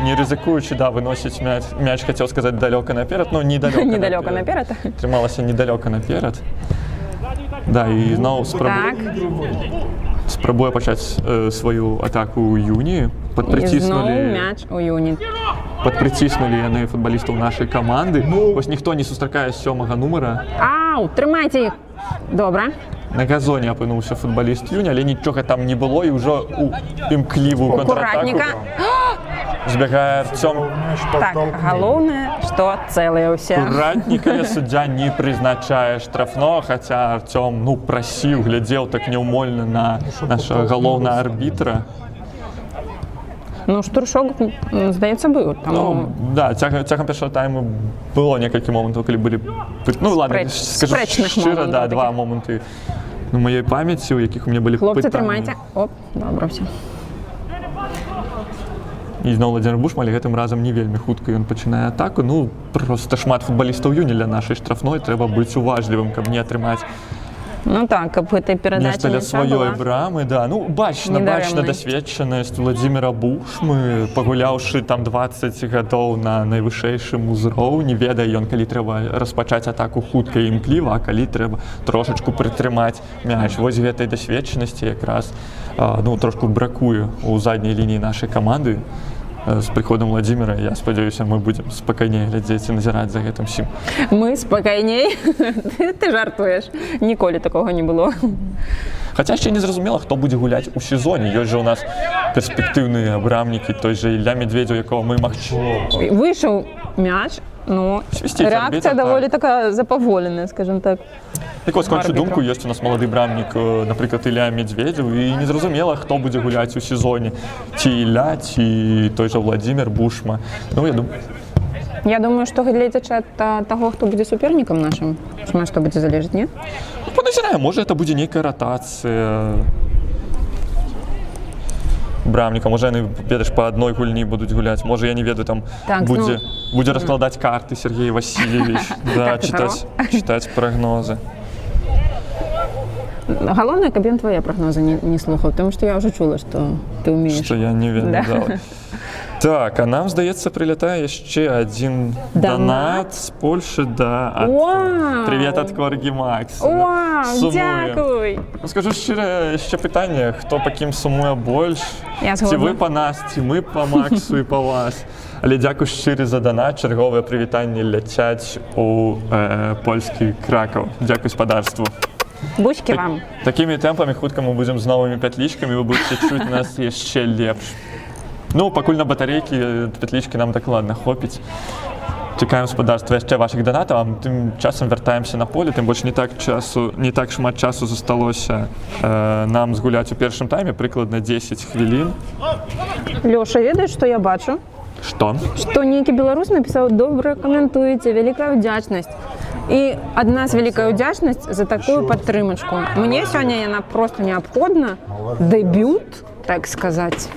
не рызыкуючы, да, выносіць мяч. Мяч, хацеў сказаць, далёка наперад, но недалёка Недалёка наперад. Трымалася недалёка наперад. Да, і зноў Так. спрабуе пачаць сваю атаку ў Юні. І зноў мяч у Юні. Падпрыціснулі яны футбалістаў нашай каманды. Вось ніхто не сустракае з 7-га нумара. Ау, трымайце іх. Добра. На газоне апынуўся футбаліст Юні, але нічога там не было, і ўжо у імклівую Акуратненька. контратаку збягае Артём. Так, галоўнае, што цэлыя ўсе. Акуратненька, але суддзя не прызначае штрафного, хаця Артём, ну, прасіў, глядзеў так няўмольна на нашага галоўнага арбітра. Ну, штуршок, здаецца, быў. Ну, да, цягам першага тайму было некалькі момантаў, калі былі, ну, ладно, скажу спрэчных шчыра, да, момантаў два такіх. моманты у маёй памяці, у якіх у мяне былі Хлопцы, пытанні. трымайце. Оп, добра, ўсё. І зноў Владзімир Бушма, але гэтым разам не вельмі хутка ён пачынае атаку. Ну, проста шмат футбалістаў Юні для нашай штрафной, трэба быць уважлівым, каб не атрымаць Ну так, каб гэтай перадачы нешта ля сваёй брамы, да. Ну, бачна Недарэмнай. дасведчанасць Владзіміра Бушмы, пагуляўшы там 20 гадоў на найвышэйшым узроўні, ведае ён, калі трэба распачаць атаку хутка і імкліва, а калі трэба трошачку прытрымаць мяч. Вось гэтай дасведчанасці якраз ну, трошку бракуе ў задняй лініі нашай каманды. З прыходам Владзіміра, я спадзяюся, мы будзем спакайней глядзець і назіраць за гэтым всім. Мы спакайней? Ты жартуеш. Ніколі такога не было. Хаця яшчэ не зразумела, хто будзе гуляць у сезоне. Ёсць жа ў нас перспектыўныя абрамнікі, той жа Ілля Медведзеў, якого мы магчыма. Выйшаў мяч, ну, Свісціць рэакцыя арбітр, даволі так. такая запаволеная, скажем так. Так вось, скончу Арбітру. думку, ёсць у нас малады брамнік, напрыклад, Ілля Медведзеў, і незразумела, хто будзе гуляць у сезоне. Ці Ілля, ці той жа Владзімир Бушма. Ну, Я думаю, што гледзячы ад таго, хто будзе супернікам нашым, шмат што будзе залежаць, не? Паназіраем, можа, это будзе нейкая ратацыя брамніка, можа, яны, ведаеш, па адной гульні будуць гуляць, можа, я не ведаю, там Так, будзе раскладаць карты Сергей Васильевич, да, чытаць прагнозы. Галоўнае, каб ён твае прагнозы не слухаў, тому што я ўжо чула, што ты ўмееш. Што я не ведаю. Да. Так, а нам, здаецца, прилятае яшчэ адзін донат з Польшы да Вау! Привет ад Коргі Макс. Вау, Сумуем. дзякуй! Скажу шчыра, яшчэ пытанне, хто па кім сумуе больш? Я Ці згодна. вы па нас, ці мы па Максу і па вас? Але дзякуй шчыры за донат, чарговыя прывітанні ляцяць у польскі Кракаў. Дзякуй спадарству. Бучкі вам. Такімі тэмпамі хутка мы будзем з новымі пятлічкамі, вы будзеце чуць нас яшчэ лепш. Ну, пакуль на батарэйкі пятлічкі нам дакладна хопіць. Чакаем спадарства яшчэ вашых донатаў, а тым часам вяртаемся на поле, тым больш не так шмат часу засталося нам згуляць у першым тайме, прыкладна 10 хвілін. Лёша, ведаеш, што я бачу? Што? Што нейкі беларус напісаў: добра каментуеце, вялікая ўдзячнасць. І ад нас вялікая ўдзячнасць за такую падтрымачку. Мне сёння яна проста неабходна. Дэбют, так сказаць.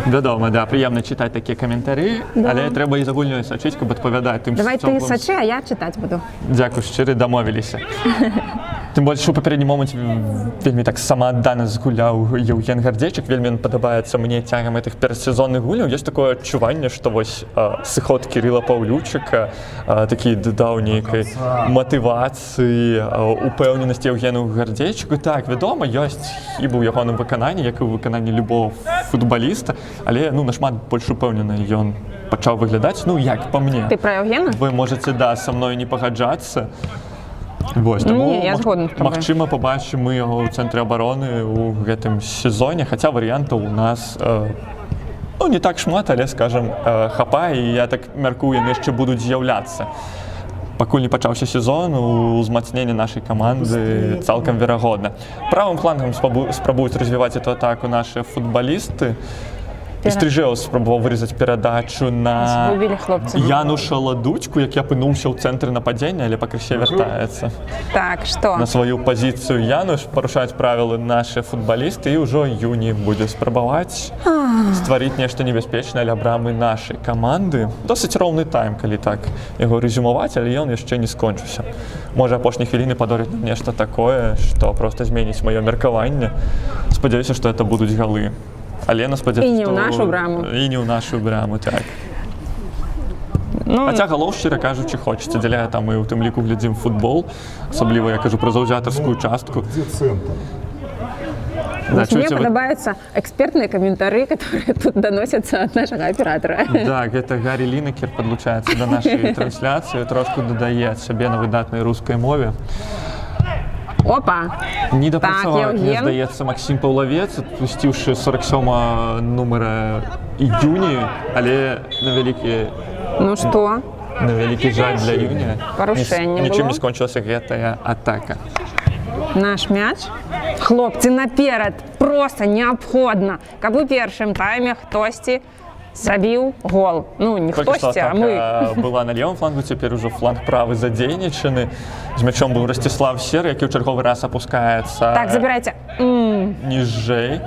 Вядома, да, прыемна чытаць такія каментары, Да. але трэба і за гульнёй сачыць, каб адпавядаць тым Давай ты цёплым. сачы, а я чытаць буду. Дзякуй шчыры, дамовіліся. Тым больш у папярэдні момант вельмі так самааддана згуляў Еўген Гардзейчык, вельмі ён падабаецца мне цягам гэтых перадсезонных гульняў. Ёсць такое адчуванне, што вось сыход Кірыла Паўлючыка, такі дадаў нейкай матывацыі, упэўненасці Еўгену Гардзейчыку. Так, вядома, ёсць хібы ў ягоным выкананні, як і ў выкананні любого футбаліста, але нашмат больш упэўнена ён пачаў выглядаць, як па мне. Ты пра Еўгена? Вы можаце, са мною не пагаджацца. Вось, таму, я згодна з табой. магчыма, пабачым мы яго ў цэнтры абароны ў гэтым сезоне, хаця варыянтаў у нас не так шмат, але, скажам, хапае, і я так мяркую, яны яшчэ будуць з'яўляцца. Пакуль не пачаўся сезон, узмацненне нашай каманды цалкам верагодна. Правым флангам спрабуюць развіваць эту атаку нашыя футбалісты. І Стрыжэў спрабаваў вырезаць перадачу на Януша Ладуцьку, які апынуўся ў цэнтры нападзення, але пакрысе вяртаецца. Так, што? На сваю пазіцыю Януш парушаюць правілы нашыя футбалісты, і ўжо Юні будзе спрабаваць стварыць нешта небяспечнае ля брамы нашай каманды. Досыць роўны тайм, калі так яго рэзюмаваць, але ён яшчэ не скончыўся. Можа, апошні хвіліны падорыць нам нешта такое, што проста зменіць маё меркаванне. Спадзяюся, што гэта будуць галы. Але І не ў нашу браму. І не ў нашу браму, так. Хаця галоў, шчыра кажучы, хочацца. Дзеля там і ў тым ліку глядзім футбол. Асабліва, я кажу пра заўзятарскую частку. Где центр? Мне падабаюцца экспертныя каментары, которые тут даносяцца ад нашага аператара. Так, гэта Гарі Лінекер падлучаецца да нашай трансляцыі, трошку дадае сабе на выдатнай рускай мове. Опа! Не дапрацаваў, мне здаецца, Максім Паўлавец, адпусціўшы 47 нумара Юні, але на вялікі... Што? На вялікі жаль для Юні. Парушэнне было. Нічым не скончылася гэтая атака. Наш мяч? Хлопцы, наперад! Проста неабходна, каб у першым тайме хтосьці забіў гол. Не хтосьці, а мы. Была на левым флангу, цяпер ужо фланг правы задзейнічаны. З мячом быў Расціслав Серы, які ў чарговы раз апускаецца... Так, забірайце. Ніжэй.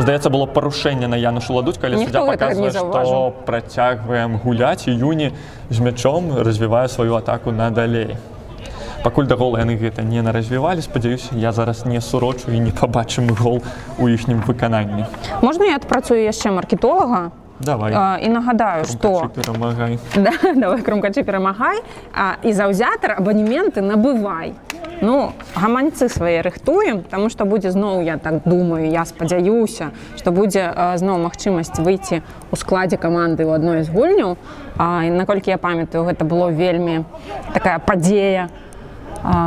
Здаецца, было парушэнне на Янушу Ладуцьку, але суддзя паказвае, што працягваем гуляць, і Юні з мячом развівае сваю атаку надалей. Пакуль да гола яны гэта не наразвівалі, спадзяюся, я зараз не сурочу і не пабачым гол у іхнім выкананні. Можна я адпрацую яшчэ маркетолага? Давай. І нагадаю, што... Крумкачы перамагай. Давай, крумкачы перамагай. І заўзятар абанементы набывай. Гаманцы свае рыхтуем, таму што будзе зноў, я так думаю, я спадзяюся, што будзе зноў магчымасць выйти ў складзе каманды ў адной з гульняў. І наколькі я памятаю, гэта было вельмі такая падзея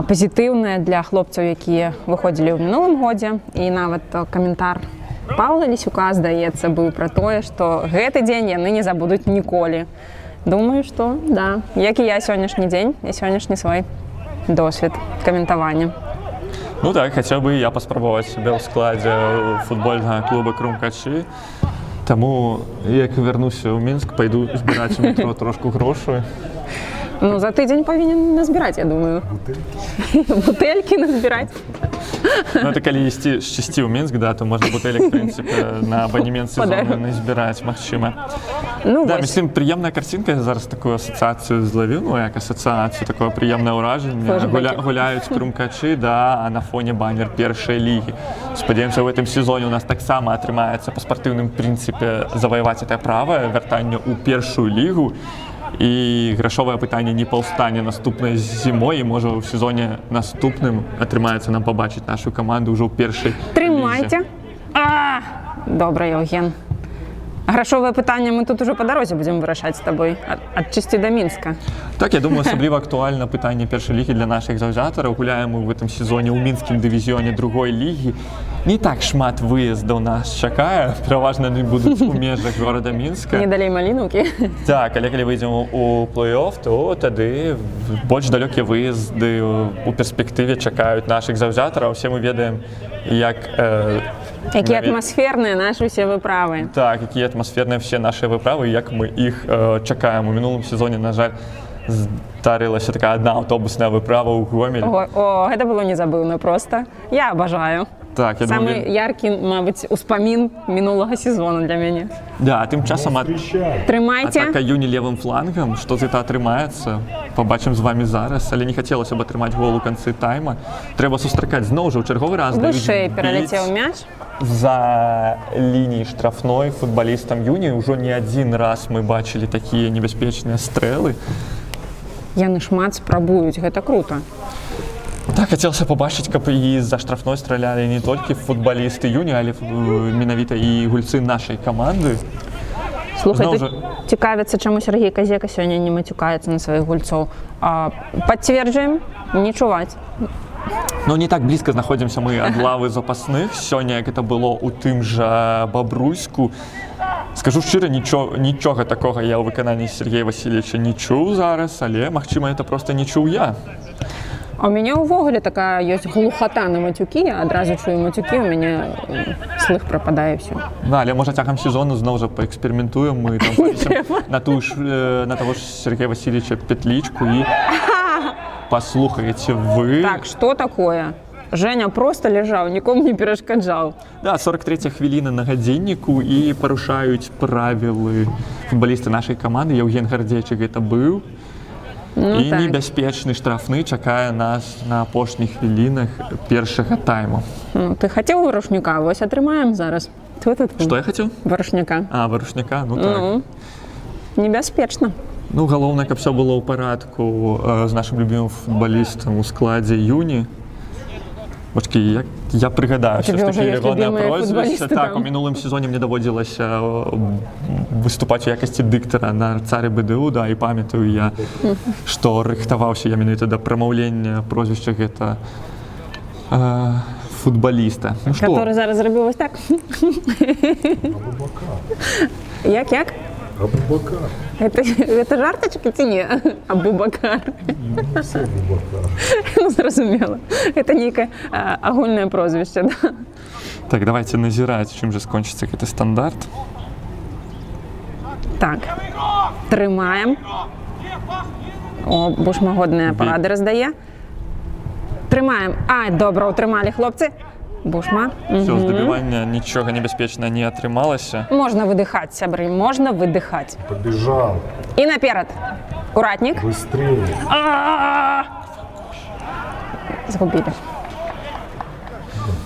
пазітыўная для хлопцаў, якія выходзілі ў мінулым годзе. І нават каментар Паўла Лісюка, здаецца, быў пра тое, што гэты дзень яны не забудуць ніколі. Думаю, што, да, як і я сённяшні дзень і сённяшні свой досвед каментавання. Так, хацеў бы я паспрабаваць сябе ў складзе футбольнага клуба «Крумкачы». Таму, як вярнуся ў Мінск, пайду збіраць у метро трошку грошай. За тыдзень павінен назбіраць, я думаю. Бутэлькі назбіраць. Это калі ісці ў Мінск, то можна бутэлек, в прынцыпе, на абанемент сезону назбіраць, магчыма. Між тым, прыемная карцінка, я зараз такую асацыяцыю злавіў, як асацыяцыю, такое прыемнае ўражанне. Гуляюць Крумкачы, а на фоне баннер першай лігі. Спадзяёмся, ў гэтым сезоне у нас таксама атрымаецца па спартыўным прынцыпе заваяваць гэтае права, вяртанне ў першую лігу. І грашовае пытанне не паўстане наступнай зімой, і можа ў сезоне наступным атрымаецца нам пабачыць нашу каманду ўжо ў першай лізе. Трымайце! Добра, Еўген. Грашовае пытанне мы тут ужо па дарозе будзем вырашаць з табой, ад Чысці да Мінска. Так, я думаю, асабліва актуальна пытанне першай лігі для нашых заўзятараў. Гуляем мы ў гэтым сезоне ў мінскім дывізіёне другой лігі. Не так шмат выездаў нас чакае, пераважна яны будуць у межах горада Мінска. Не далей Малінаўкі. Так, але калі выйдзем у плэй-офф, то тады больш далёкія выезды у перспектыве чакаюць нашых заўзятараў. Усе мы ведаем, як... Якія атмасферныя нашы ўсе выправы. Так, якія атмасферныя ўсе нашы выправы, як мы іх чакаем. У мінулым сезоне, на жаль, здарылася такая адна аўтобусная выправа ў Гомель. Гэта было незабыўна проста. Я абажаю. Так, я Самий думаю, яркий, мабуть, успамін минулого сезону для мяне. да, тим часом Встречай. Трымайце. атака Юні левым флангом, што гэта атрымаецца, побачым з вами зараз, але не хацелася б атрымаць гол у канцы тайма. Трэба сустракаць зноў жа ў чарговы раз Вышэй даюць пераляцеў біць мяч. за лініяй штрафной футбалістам Юні. Ужо не адзін раз мы бачылі такія небяспечныя стрэлы. Яны шмат спрабуюць, гэта круто. Так, хацелася пабачыць, каб і за штрафной стралялі не толькі футбалісты Юні, але менавіта і гульцы нашай каманды. Слухай, Зноў ты жа- цікавіцца, чаму Сергей Казека сёння не мацюкаецца на сваіх гульцоў. Пацверджуем, не чуваць. Ну, не так блізка знаходзімся мы ад лавы запасных. Сёння, як гэта было ў тым жа Бабруйску, скажу шчыра, нічога такога я ў выкананні Сергея Васильевича не чуў зараз, але, магчыма, это проста не чуў я. А у мяне ўвогуле такая ёсць глухата на матюкі, я адразу чую матюкі, у мяне слых прападае ўсё. Да, але можа цягам сезону зноў жа паэксперыментуем, мы там повесім на таго ж Сергея Васильевича петлічку і паслухаеце вы. Так, што такое? Женя просто ляжаў, нікому не перашкаджаў. Да, 43 хвіліна на гадзінніку і парушаюць правілы футбалісты нашай каманды. Евген Гардзейчык гэта быў. Ну, І так. небяспечны штрафны чакае нас на апошніх хвілінах першага тайму. Ну, ты хацеў варушнюка, вось атрымаем зараз. Што я хацеў? Варушняка. Варушняка, ну так. Ну, небяспечна. Ну, галоўнае, каб все было ў парадку з нашым любімым футбалістам у складзе Юні. Бачкі, я прыгадаю, тебе ж ўжо такі ёсць ягонае любімыя прозвішча. футбалісты Так, там. у мінулым сезоне мне даводзілася выступаць у якасці дыктара на цары БДУ, да, і памятаю я, што рыхтаваўся я менавіта да прамаўлення прозвішча гэта футбаліста. Ну што? Который зараз зрабіў вось так. Як? Абубакар. Гэта жартачкі ці не? Абубакар. Не все Абубакар. Ну, зразумела. Гэта нейкае агульнае прозвішча, да? Так, давайте назіраць, чым жа скончыцца гэты стандарт. Так, трымаем. О, бушмагодныя парады раздае. Трымаем. Добра, утрымалі хлопцы. Бушма. Все, з дабівання нічога небяспечна не атрымалася. Можна выдыхаць, сябры, можна выдыхаць. Побежал. І наперад. Акуратнік. Быстрее. Згубілі.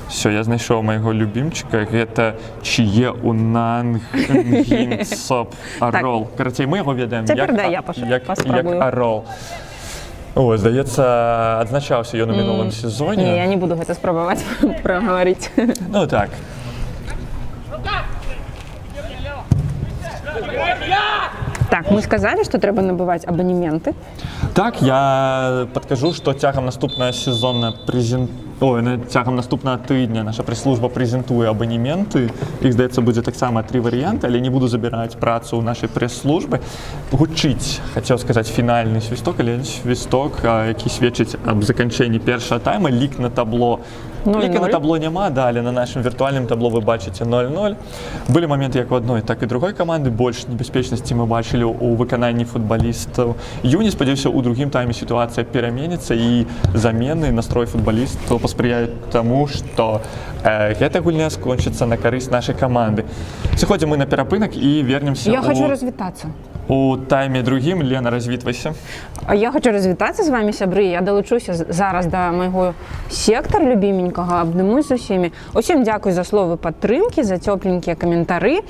Все, я знайшоў майго любімчыка, гэта Чие Унанг Нгінсоп Арол. Карацей, мы яго ведаем Цяпер да, я як паспрабую. Арол. О, здаецца, адзначаўся ён у мінулым сезоне. Не, я не буду гэта спрабаваць прагаварыць. Ну так. Так, мы сказалі, што трэба набываць абанементы. Так, я падкажу, што цягам наступнага сезона цягам наступнага тыдня наша прэс-служба прэзентуе абанементы. Іх, здаецца, будзе таксама 3 варыянты, але не буду забіраць працу ў нашай прэс-службы. Гучыць, хацеў сказаць, фінальны свісток, але свісток, які сведчыць аб заканчэнні першага тайма. Лік на табло. 0-0. Ліка на табло няма, да, але на нашым віртуальным табло вы бачыце 0-0. Былі моменты як у адной, так і другой каманды. Больш небяспечнасці мы бачылі ў выкананні футбалістаў Юні. Спадзяюся, у другім тайме сітуацыя пераменіцца і замены, настрой футбалістаў паспрыяюць таму, што гэта гульня скончыцца на карысць нашай каманды. Сыходзім мы на перапынак і вернемся Я хочу развітацца. у тайме другім. Лена, развітвайся. Я хочу развітацца з вами, сябры. Я далучуся зараз да майго сектара любіменькага, абнымусь з усімі. Усім дзякуй за словы падтрымкі, за цёпленькія каментары.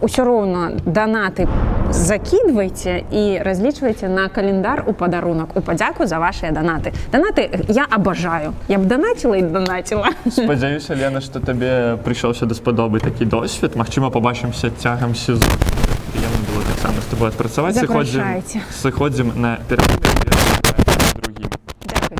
Усё роўна данаты закідвайце і разлічвайце на календар у падарунак, у падзяку за вашыя данаты. Данаты я абажаю. Я б данаціла і данаціла. Спадзяюся, Лена, што табе прыйшоўся даспадобы такі досвед. Магчыма, пабачымся цягам сезону. Прыемна было таксама з тобой адпрацаваць. Запрашайце. Сыходзім на перапынак і другім. Дзякуй.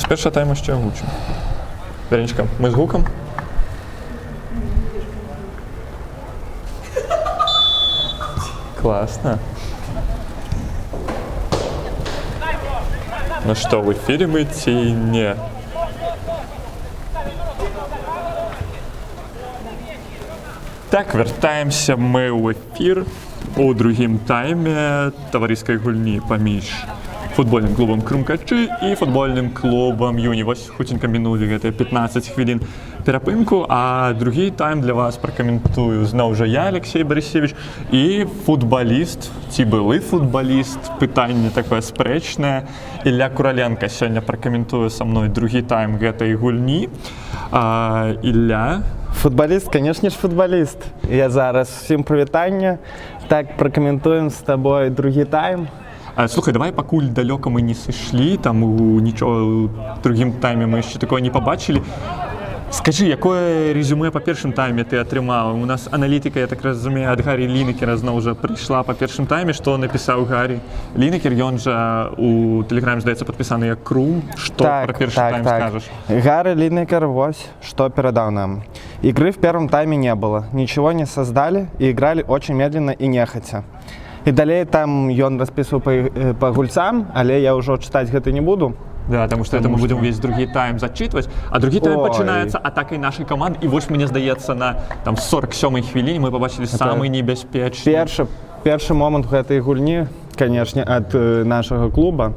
з першого тайму ще гучно. Вероничка, ми з гуком? Классно. Ну что, в эфире мы ці не? Так, вертаемся мы ў эфір у другім тайме таварыскай гульні паміж футбольным клубам Крумкачы і футбольным клубам Юні. Вось хуценька мінулі гэтыя 15 хвілін перапынку, а другі тайм для вас пракаментую зноў жа я, Алексей Барысевич, і футбаліст, ці былы футбаліст, пытанне такое спрэчнае. Ілля Кураленко сёння пракаментуе са мной другі тайм гэтай гульні. Ілля? Футболіст, конечно ж, футболіст. Я зараз всім прывітанне. Так, пракаментуем з табой другі тайм. Слухай, давай пакуль далёка мы не сышлі, там нічого у другім тайме мы яшчэ такое не пабачылі. Скажы, якое резюме па першым тайме ты атрымаў? У нас аналітыка, я так разумею, ад Гарі Лінекера зноў жа прыйшла па першым тайме. Што напісаў Гарі Лінекер? Ён жа у тэлеграме, здаецца, падпісаны як Крум. Што пра першы тайм скажаш? Гарі Лінекер, вось, что передал нам. Игры в первом тайме не было, ничего не создали и играли очень медленно и нехотя. И далее там ён расписывал по гульцам, але я уже читать гэта не буду. Да, потому что это мы будем весь другі тайм зачитывать, а другі тайм пачынаецца атакай нашай каманды. І вось, мне здаецца, на 47-й хвіліне мы побачили самый небяспечны. Першы момент гэтай гульні, конечно, от нашего клуба.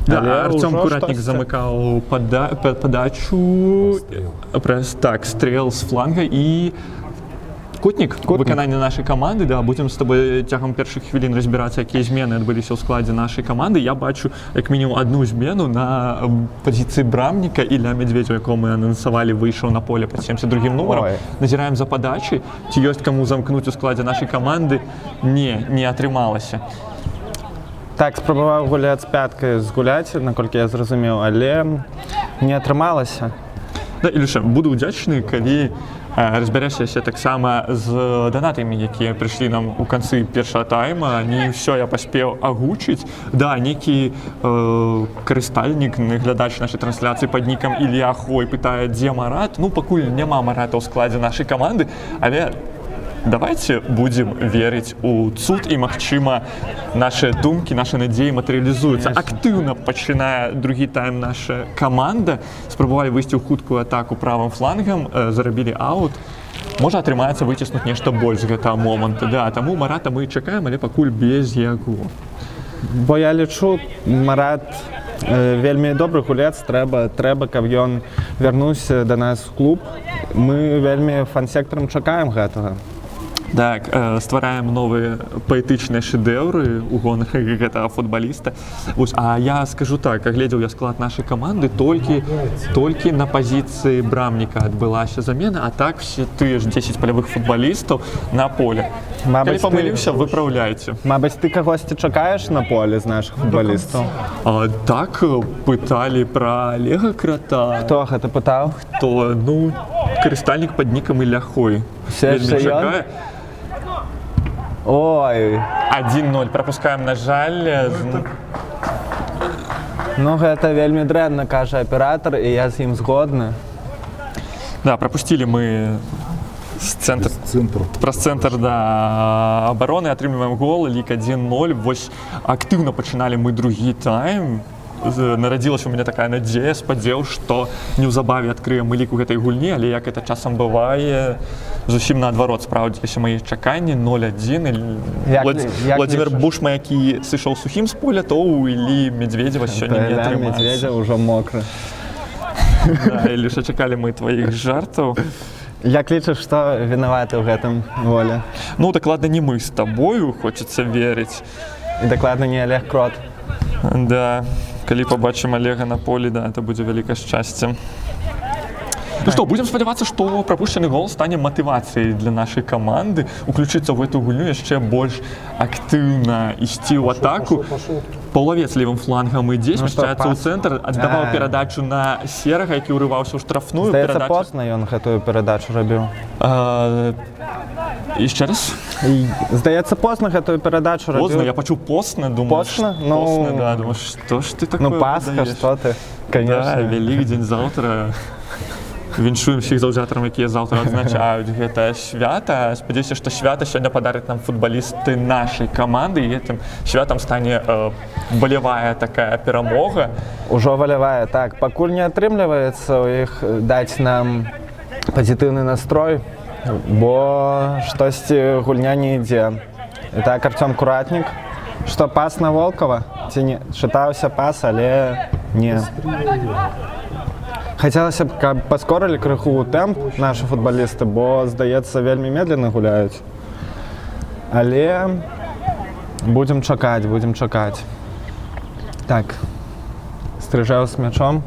Да, Артём Куратнік замыкаў падачу, так, стрел з фланга і Кутнік. Выкананне нашай каманды. Да, будзем з тобой цягам першых хвілін разбірацца, якія змены адбыліся ў складзе нашай каманды. Я бачу як мінімум одну змену на пазіцыі брамніка. Ілля Медведзеў, якого мы анансавалі, выйшаў на поле пад 72-м нумарам. Назіраем за падачай. Ці ёсць каму замкнуць у складзе нашай каманды? Не атрымалася. Так, спрабаваў гуляць пяткай згуляць, наколькі я зразумеў, але не атрымалася. Да, Ілюша, буду удзячны, калі разбярэшся таксама з донатамі, якія прыйшлі нам у канцы першага тайма. Не ўсё я паспеў агучыць. Да, нейкі карыстальнік, глядач нашай трансляцыі пад нікам Ілля Хой пытае, дзе Марат. Ну, пакуль няма Марата ў складзе нашай каманды, але давайте будем верыць у цуд і, магчыма, нашыя думкі, нашы надзеі матэрыялізуюцца. Актыўна пачынае другі тайм наша каманда. Спрабавалі выйсці ў хуткую атаку правым флангам, зарабілі аут. Можа атрымаецца выціснуць нешта больш з гэтага моманту. Да, таму Марата мы чакаем, але пакуль без яго. Бо я лічу, Марат вельмі добры гулец, трэба, каб ён вярнуўся да нас у клуб. Мы вельмі фан-сектарам чакаем гэтага. Так, ствараем новыя паэтычныя шэдэўры ў гонах гэтага футбаліста. А я скажу так, глядзеў я склад нашай каманды, толькі на пазіцыі брамніка адбылася замена, а так все тыя ж 10 палявых футбалістаў на поле. Калі памыліўся, выпраўляйце. Мабыць, ты кагосьці чакаеш на поле з нашых футбалістаў? Так, пыталі пра Олега Крата. Хто гэта пытаў? Хто? Ну, карыстальнік пад нікам Ілля Хой. Вельмі чакае. Ой. 1-0. Пропускаем, на жаль. Ну, гэта вельмі дрэнна, кажа аператор, і я з ім згодны. Да, пропустили мы праз цэнтр да, абароны, атрымліваем гол, лік 1-0. Вось актыўна пачыналі мы другі тайм. Нарадзілася у мяне такая надзея, спадзеў, што неўзабаве адкрыем мы лік у гэтай гульні, але як гэта часам бывае, зусім наадварот спраўдзіліся мае чаканні. 0-1. Владзімир Бушма, які сышоў сухім з поля, то у Іллі Медведзева сёння не атрымаецца. Медведзеў ужо мокры. Да, Ілюша, чакалі мы тваіх жартаў. Як лічыш, што вінаваты ў гэтым голе? Ну, дакладна не мы з табою, хочацца верыць. І дакладна не Олег Крот. Да, калі пабачым Олега на полі, да, это будзе вялікае шчасце. Ну што, будзем спадзявацца, што прапушчаны гол стане матывацыяй для нашай каманды, уключыцца ў гэту гульню яшчэ больш актыўна ісці ў атаку. Паўлавец левым флангам ідзе, смяшчаецца ў цэнтр, аддаваў перадачу на Серага, які ўрываўся ў штрафную. Здаецца, позна ён гэтую перадачу рабіў. Яшчэ раз? І, здається, Познер гэтую перадачу робіў. Поздно, я почув постно, думаю, Постно? Ну, постно, да, думаю, что ж ты такое Ну, Пасха, выдаешь? что ты, конечно. Да, Великдень завтра. Віншуем всіх заўзятарам, якія заўтра адзначаюць гэтае свята. Спадзяюся, што свята сёння падараць нам футбалісты нашай каманды, і гэтым святам стане балявая такая перамога. Ужо валявая, так. Пакуль не атрымліваецца ў іх даць нам пазітыўны настрой, бо штосьці гульня не ідзе. І так, Артём Куратнік, што пас на Волкова? Ці не? Чытаўся пас, але не. Хацелася б, каб паскорылі крыху тэмп нашы футбалісты, бо, здаецца, вельмі медленно гуляюць. Але будзем чакаць, будзем чакаць. Так, Стрыжэў з мячом.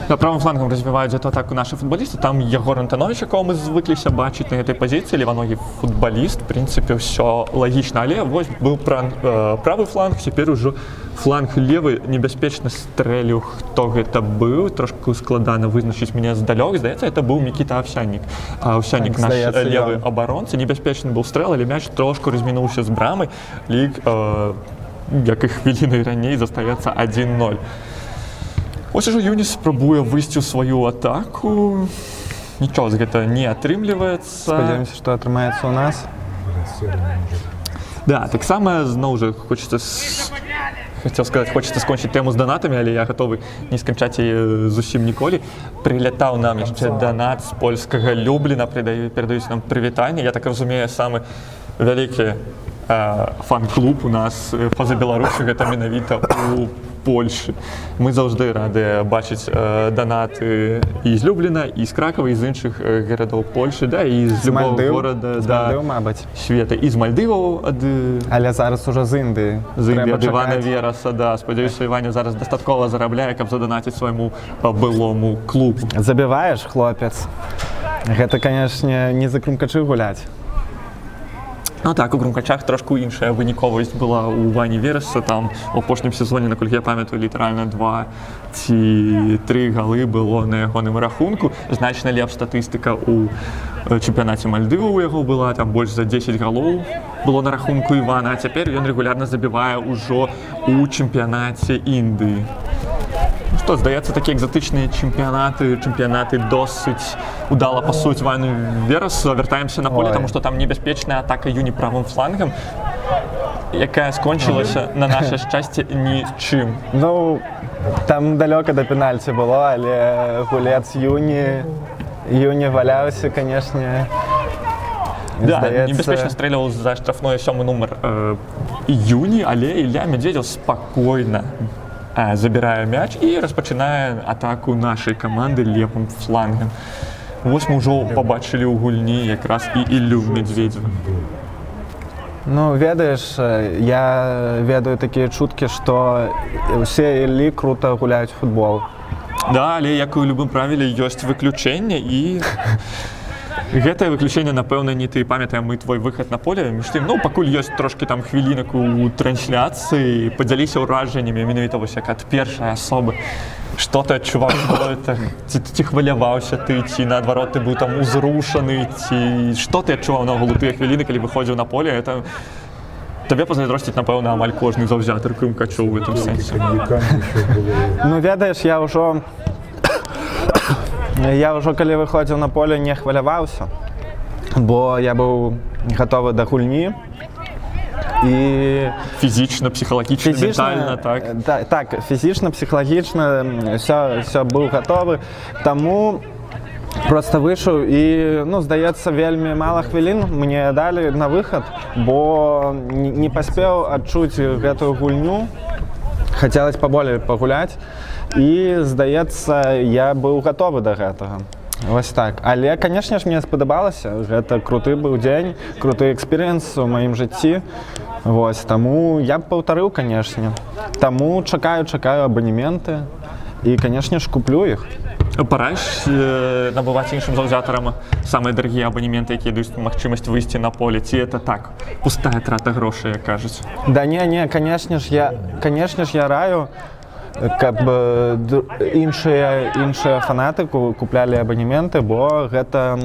На правым флангам развіваюць эту атаку нашы футбалісты. Там Ягор Антанович, якого мы звыкліся бачыць на гэтай пазіцыі, леваногі футбаліст. В прынцыпе, ўсё лагічна. Але вось быў правы фланг, цяпер ужо фланг левы небяспечна стрэліў, хто гэта быў. Трошку складана вызначыць мяне здалёк. Здаецца, это быў Мікіта Авсяннік. Авсянік наш левы абаронца. Небяспечны быў стрэл, але мяч трошку размінуўся з брамай. Лік, як і хвілінай раней, застаецца 1-0. Ось ужо Юніс спрабуе выйсці ў сваю атаку. Нічого з гэта не атрымліваецца. Спадзяёмся, што атрымаецца ў нас. Да, таксама зноў жа хочацца скончыць тэму з донатамі, але я гатовы не сканчаць яе зусім ніколі. Прылятаў нам яшчэ донат з польскага Любліна, перадаюць нам прывітанне. Я так разумею, самы вялікі фан-клуб у нас па-за Беларусі, гэта менавіта у Польшы. Мы заўжды рады бачыць донаты і з Любліна, і з Кракава, і з іншых гарадоў Польшы, да, і з любого горада, да, мабыць, света, і з Мальдываў, але зараз ужо з Індыі. З Індыі, ад Івана Вераса, да. Спадзяюся, Іваня зараз дастаткова зарабляе, каб заданаціць свайму былому клубу. Забіваеш, хлопец. Гэта, канешне, не за крумкачы гуляць. Ну так, у Крумкачах трошку іншая выніковасць была у Вані Вераса. Там у апошнім сезоне, наколькі я памятаю, літаральна 2 ці 3 галы было на ягоным рахунку. Значна лепш статыстыка у чэмпіянаце Мальдываў у яго была, там больш за 10 галоў было на рахунку Івана, а цяпер ён рэгулярна забівае ўжо у чэмпіянаце Індыі. Ну што, здаецца, такія экзатычныя чэмпіянаты досыць удала пасуюць Вану Верасу. Вяртаемся на поле, таму што там небяспечная атака Юні правым флангам, якая скончылася, на наше шчасце, нічым. Ну, там далёка да пенальці было, але гулец Юні валяўся, канешне. Да, небяспечна стрэляваў за штрафной 7-й нумар Юні, але Ілля Медведзеў спакойна забірае мяч і распачынае атаку нашай каманды левым флангам. Вось мы ўжо пабачылі ў гульні якраз і Іллю Медведзева. Ну, ведаеш, я ведаю такія чуткі, што ўсе Іллі крута гуляюць футбол. Да, але як і ў любым правіле ёсць выключэнне, і гэтае выключэнне, напэўна, не ты памятаем мы твой выхад на поле. Між тым, ну, пакуль ёсць трошкі там хвілінак у трансляцыі, падзяліся ўражаннямі менавіта вось як ад першай асобы. Што ты адчуваў, ці хваляваўся ты, ці наадварот ты быў там узрушаны, ці што ты адчуваў наогул у тыя хвіліны, калі выходзіў на поле? Это табе пазайздросціць, напэўна, амаль кожны заўзятар Крумкачоў у гэтым сэнсе. Ну, ведаеш, я ўжо калі выходзіў на поле, не хваляваўся, бо я быў гатовы да гульні. І фізічна, псіхалагічна, ментальна, так? Так, фізічна, псіхалагічна, все быў гатовы. Таму проста выйшаў і, ну, здаецца, вельмі мала хвілін мне далі на выхад, бо не паспеў адчуць гэтую гульню. Хацелася паболей пагуляць і, здаецца, я быў гатовы да гэтага. Вось так. Але, канешне ж, мне спадабалася. Гэта круты быў дзень, круты экспірыенс у маім жыцці. Вось, таму я б паўтарыў, канешне. Таму чакаю абанементы і, канешне ж, куплю іх. Параіш набываць іншым заўзятарам самыя дарагія абанементы, якія даюць магчымасць выйсці на поле, ці это так, пустая трата грошай, як кажуць? Да не, канешне ж, я раю каб іншыя фанаты куплялі абанементы, бо гэта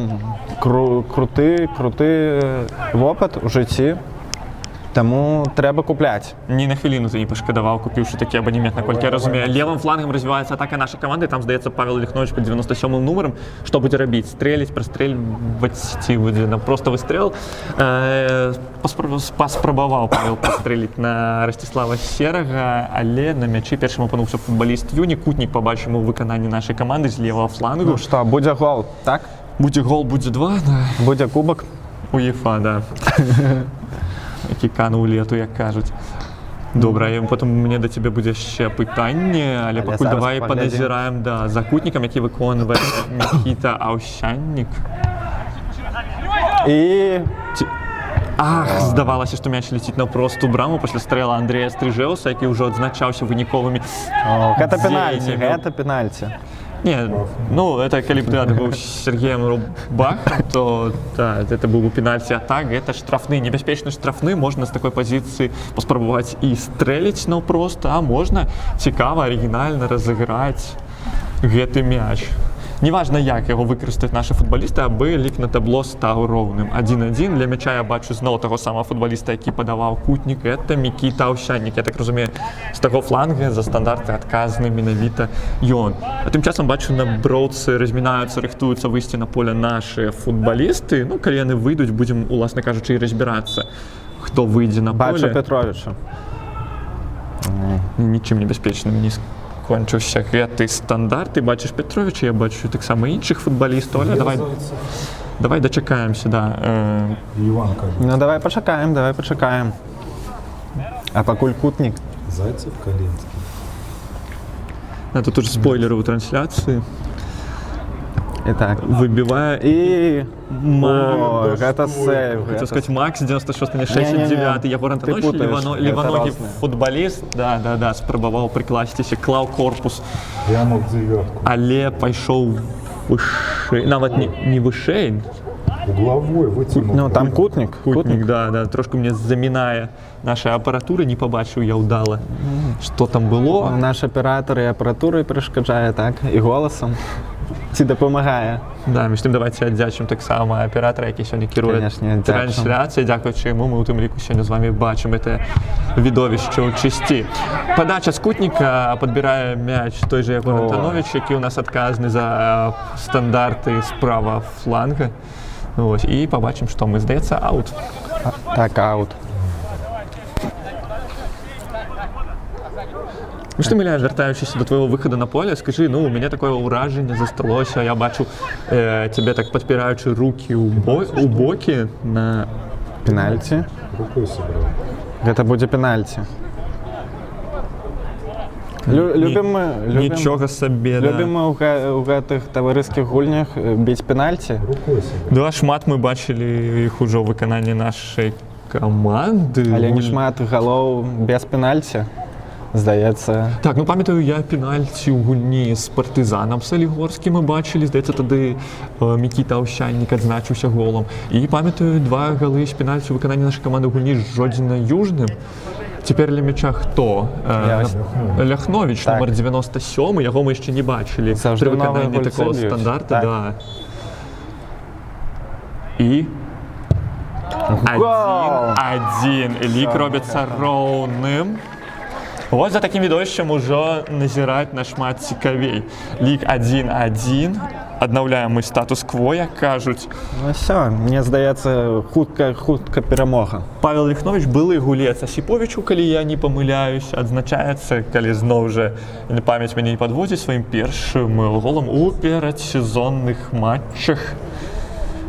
круты вопыт у жыцці. Таму трэба купляць. Ні на хвіліну ты не пашкадаваў, купіўшы такі абанемент, наколькі я разумею. Левым флангам развіваецца атака нашай каманды, там, здаецца, Павел Лихнович пад 97-м нумарам. Што будзе рабіць? Стрэліць, прастрэльваць, ці будзе просто выстрэл? Паспрабаваў Павел пастрэліць на Ростислава Серага, але на мячы першым апынуўся футбаліст Юні. Кутнік пабачым у выкананні нашай каманды з левага флангу. Ну што, будзе гол, так? Будзе гол, будзе 2. Будзе кубак? УЕФА, да. Які кануў лету, як кажуць. Добра, потым мне да цябе будзе яшчэ пытанне, але пакуль давай паназіраем за кутнікам, які выконвае Мікіта Аўсяннік. І... Здавалася, што мяч ляціць на просту браму пасля стрэла Андрэя Стрыжэўса, які ўжо адзначаўся выніковымі дзеяннямі. Гэта пенальці. Не, это калі б ты быў Сергеем Рубахом, то это быў бы пенальці, а так, гэта штрафны, небяспечны штрафны, можна з такой пазіцыі паспрабаваць і стрэліць наўпрост, а можна цікава, арыгінальна разыграць гэты мяч. Неважна, як яго выкарыстаць нашы футбалісты, абы лік на табло стаў роўным. 1-1. Для мяча я бачу зноў таго самага футбаліста, які падаваў кутнік. Это Мікіта Аўсяннік. Я так разумею, з таго фланга за стандарты адказны менавіта ён. А тым часам бачу, на броўцы размінаюцца, рыхтуюцца выйсці на поле нашыя футбалісты. Калі яны выйдуць, будзем, уласна кажучы, і разбірацца, хто выйдзе на поле. Бачу Петровіча. Нічым небяспечным не кончыўся гэты стандарт. Ты бачыш Петровіча, я бачу таксама іншых футбалістаў, але давай дачакаемся, Іван, давай пачакаем. А пакуль кутнік? Зайцев, Калінскі. Тут уже спойлеры ў трансляцыі. Итак, выбивая и... О, это сейв. Хотел сказать, Макс 96 не 69, Ягор Антонович, Ливаногий футболист, да, спробовал прикласціся, клаў корпус. Я мог девятку. Але пайшоў вышэй, нават не вышэй. Угловой вытянул. Ну, там кутник. Кутник, да, трошку мне замінае наша апаратура, не побачыў я ўдала, што там было. Наш аператор і апаратурай перашкаджае, так, і голасам. Ці дапамагае. Да, між тым давайте аддзячым таксама аператара, які сёння кіруе трансляцыяй. Дзякуючы яму мы ў тым ліку сёння з вами бачым это відовішча ў чысці. Падача з кутніка, падбірае мяч той же Ягор Антонович, які ў нас адказны за стандарты справа фланга. Вось, і пабачым, што мы, здаецца, аут. Так, аут. Ну што, Міля, вяртаючыся до твайго выхаду на поле, скажы, у мяне такое ўражанне засталося, я бачу цябе так падпіраючы рукі ў бокі на... Пенальці? Рукой сыграл. Гэта будзе пенальці. Любім мы... Нічога сабе, да. Любім мы ў гэтых таварыскіх гульнях біць пенальці. Рукой сыграл. Да, шмат мы бачылі іх ужо ў выкананні нашай каманды. Але не шмат галоў без пенальці. Здаецца. Так, памятаю, я пенальці ў гульні з партызанам Салігорскім мы бачылі, здаецца, тады Мікіта Аўсяннік адзначыўся голам. І памятаю, 2 галы з пенальці ў выкананні нашай каманды ў гульні з Жодзіна-Южным. Цяпер для мяча хто? Ляхновіч, нумар 97, яго мы яшчэ не бачылі. Пры выкананні такого стандарта, да. І 1-1. Лік робіцца роўным. Вот за таким відовішчам ужо назіраць нашмат цікавей. Лік 1-1. Аднаўляем мы статус-кво, як кажуць. Ну всё, мне здаецца, хутка перамога. Павел Лихнович, былы гулец Асіповічу, калі я не памыляюсь, адзначаецца, калі зноў жа памяць мяне не падводзіць, сваім першым голам у перадсезонных матчах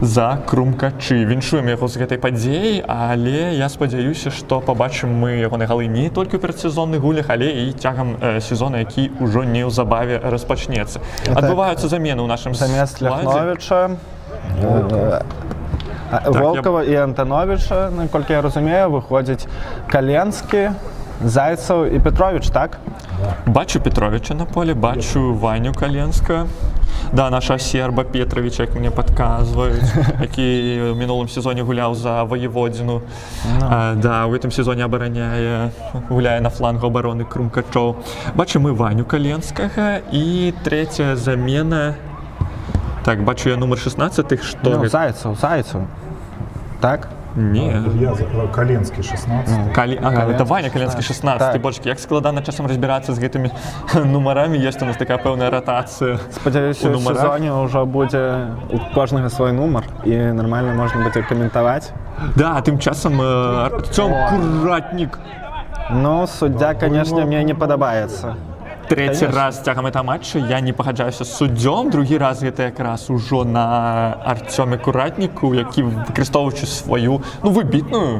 за Крумкачы. Віншуем яго з гэтай падзеяй, але я спадзяюся, што пабачым мы ягоныя галы не толькі ў перадсезонных гульнях, але і цягам сезона, які ўжо неўзабаве распачнецца. Адбываюцца замены ў нашым складзе. Замест Ляхновіча, Волкова і Антоновіча, наколькі я разумею, выходзіць Каленскі Зайцев і Петрович, так? Бачу Петровича на полі, бачу Ваню Каленська. Да, наша Серба Петровича, як мені підказують, який в минулому сезоні гуляв за Воєводіну. Да, у цьому сезоні гуляє на флангу оборони Крумкачов. Бачимо і Ваню Каленського. І третя заміна. Так, бачу я номер 16. Що? Ну, Зайцев. Так? Ні. Я Коленский 16. Це Ваня Каленський 16. Так. Божечки, як складно часом розбиратися з гэтымі номерами, є у нас така певна ротація. Сподіваюся, У в номерах? сезоні вже буде у кожного свій номер і нормально можна буде коментувати. Да, тим часом Артем Куратник. Ну, суддя, звісно, мені не подобається. Третій Конечно. раз цягам этого матча я не пагаджаюся з суддзём. Другі раз гэта якраз ужо на Артёме Куратніку, які, выкарыстоўваючы сваю выбітную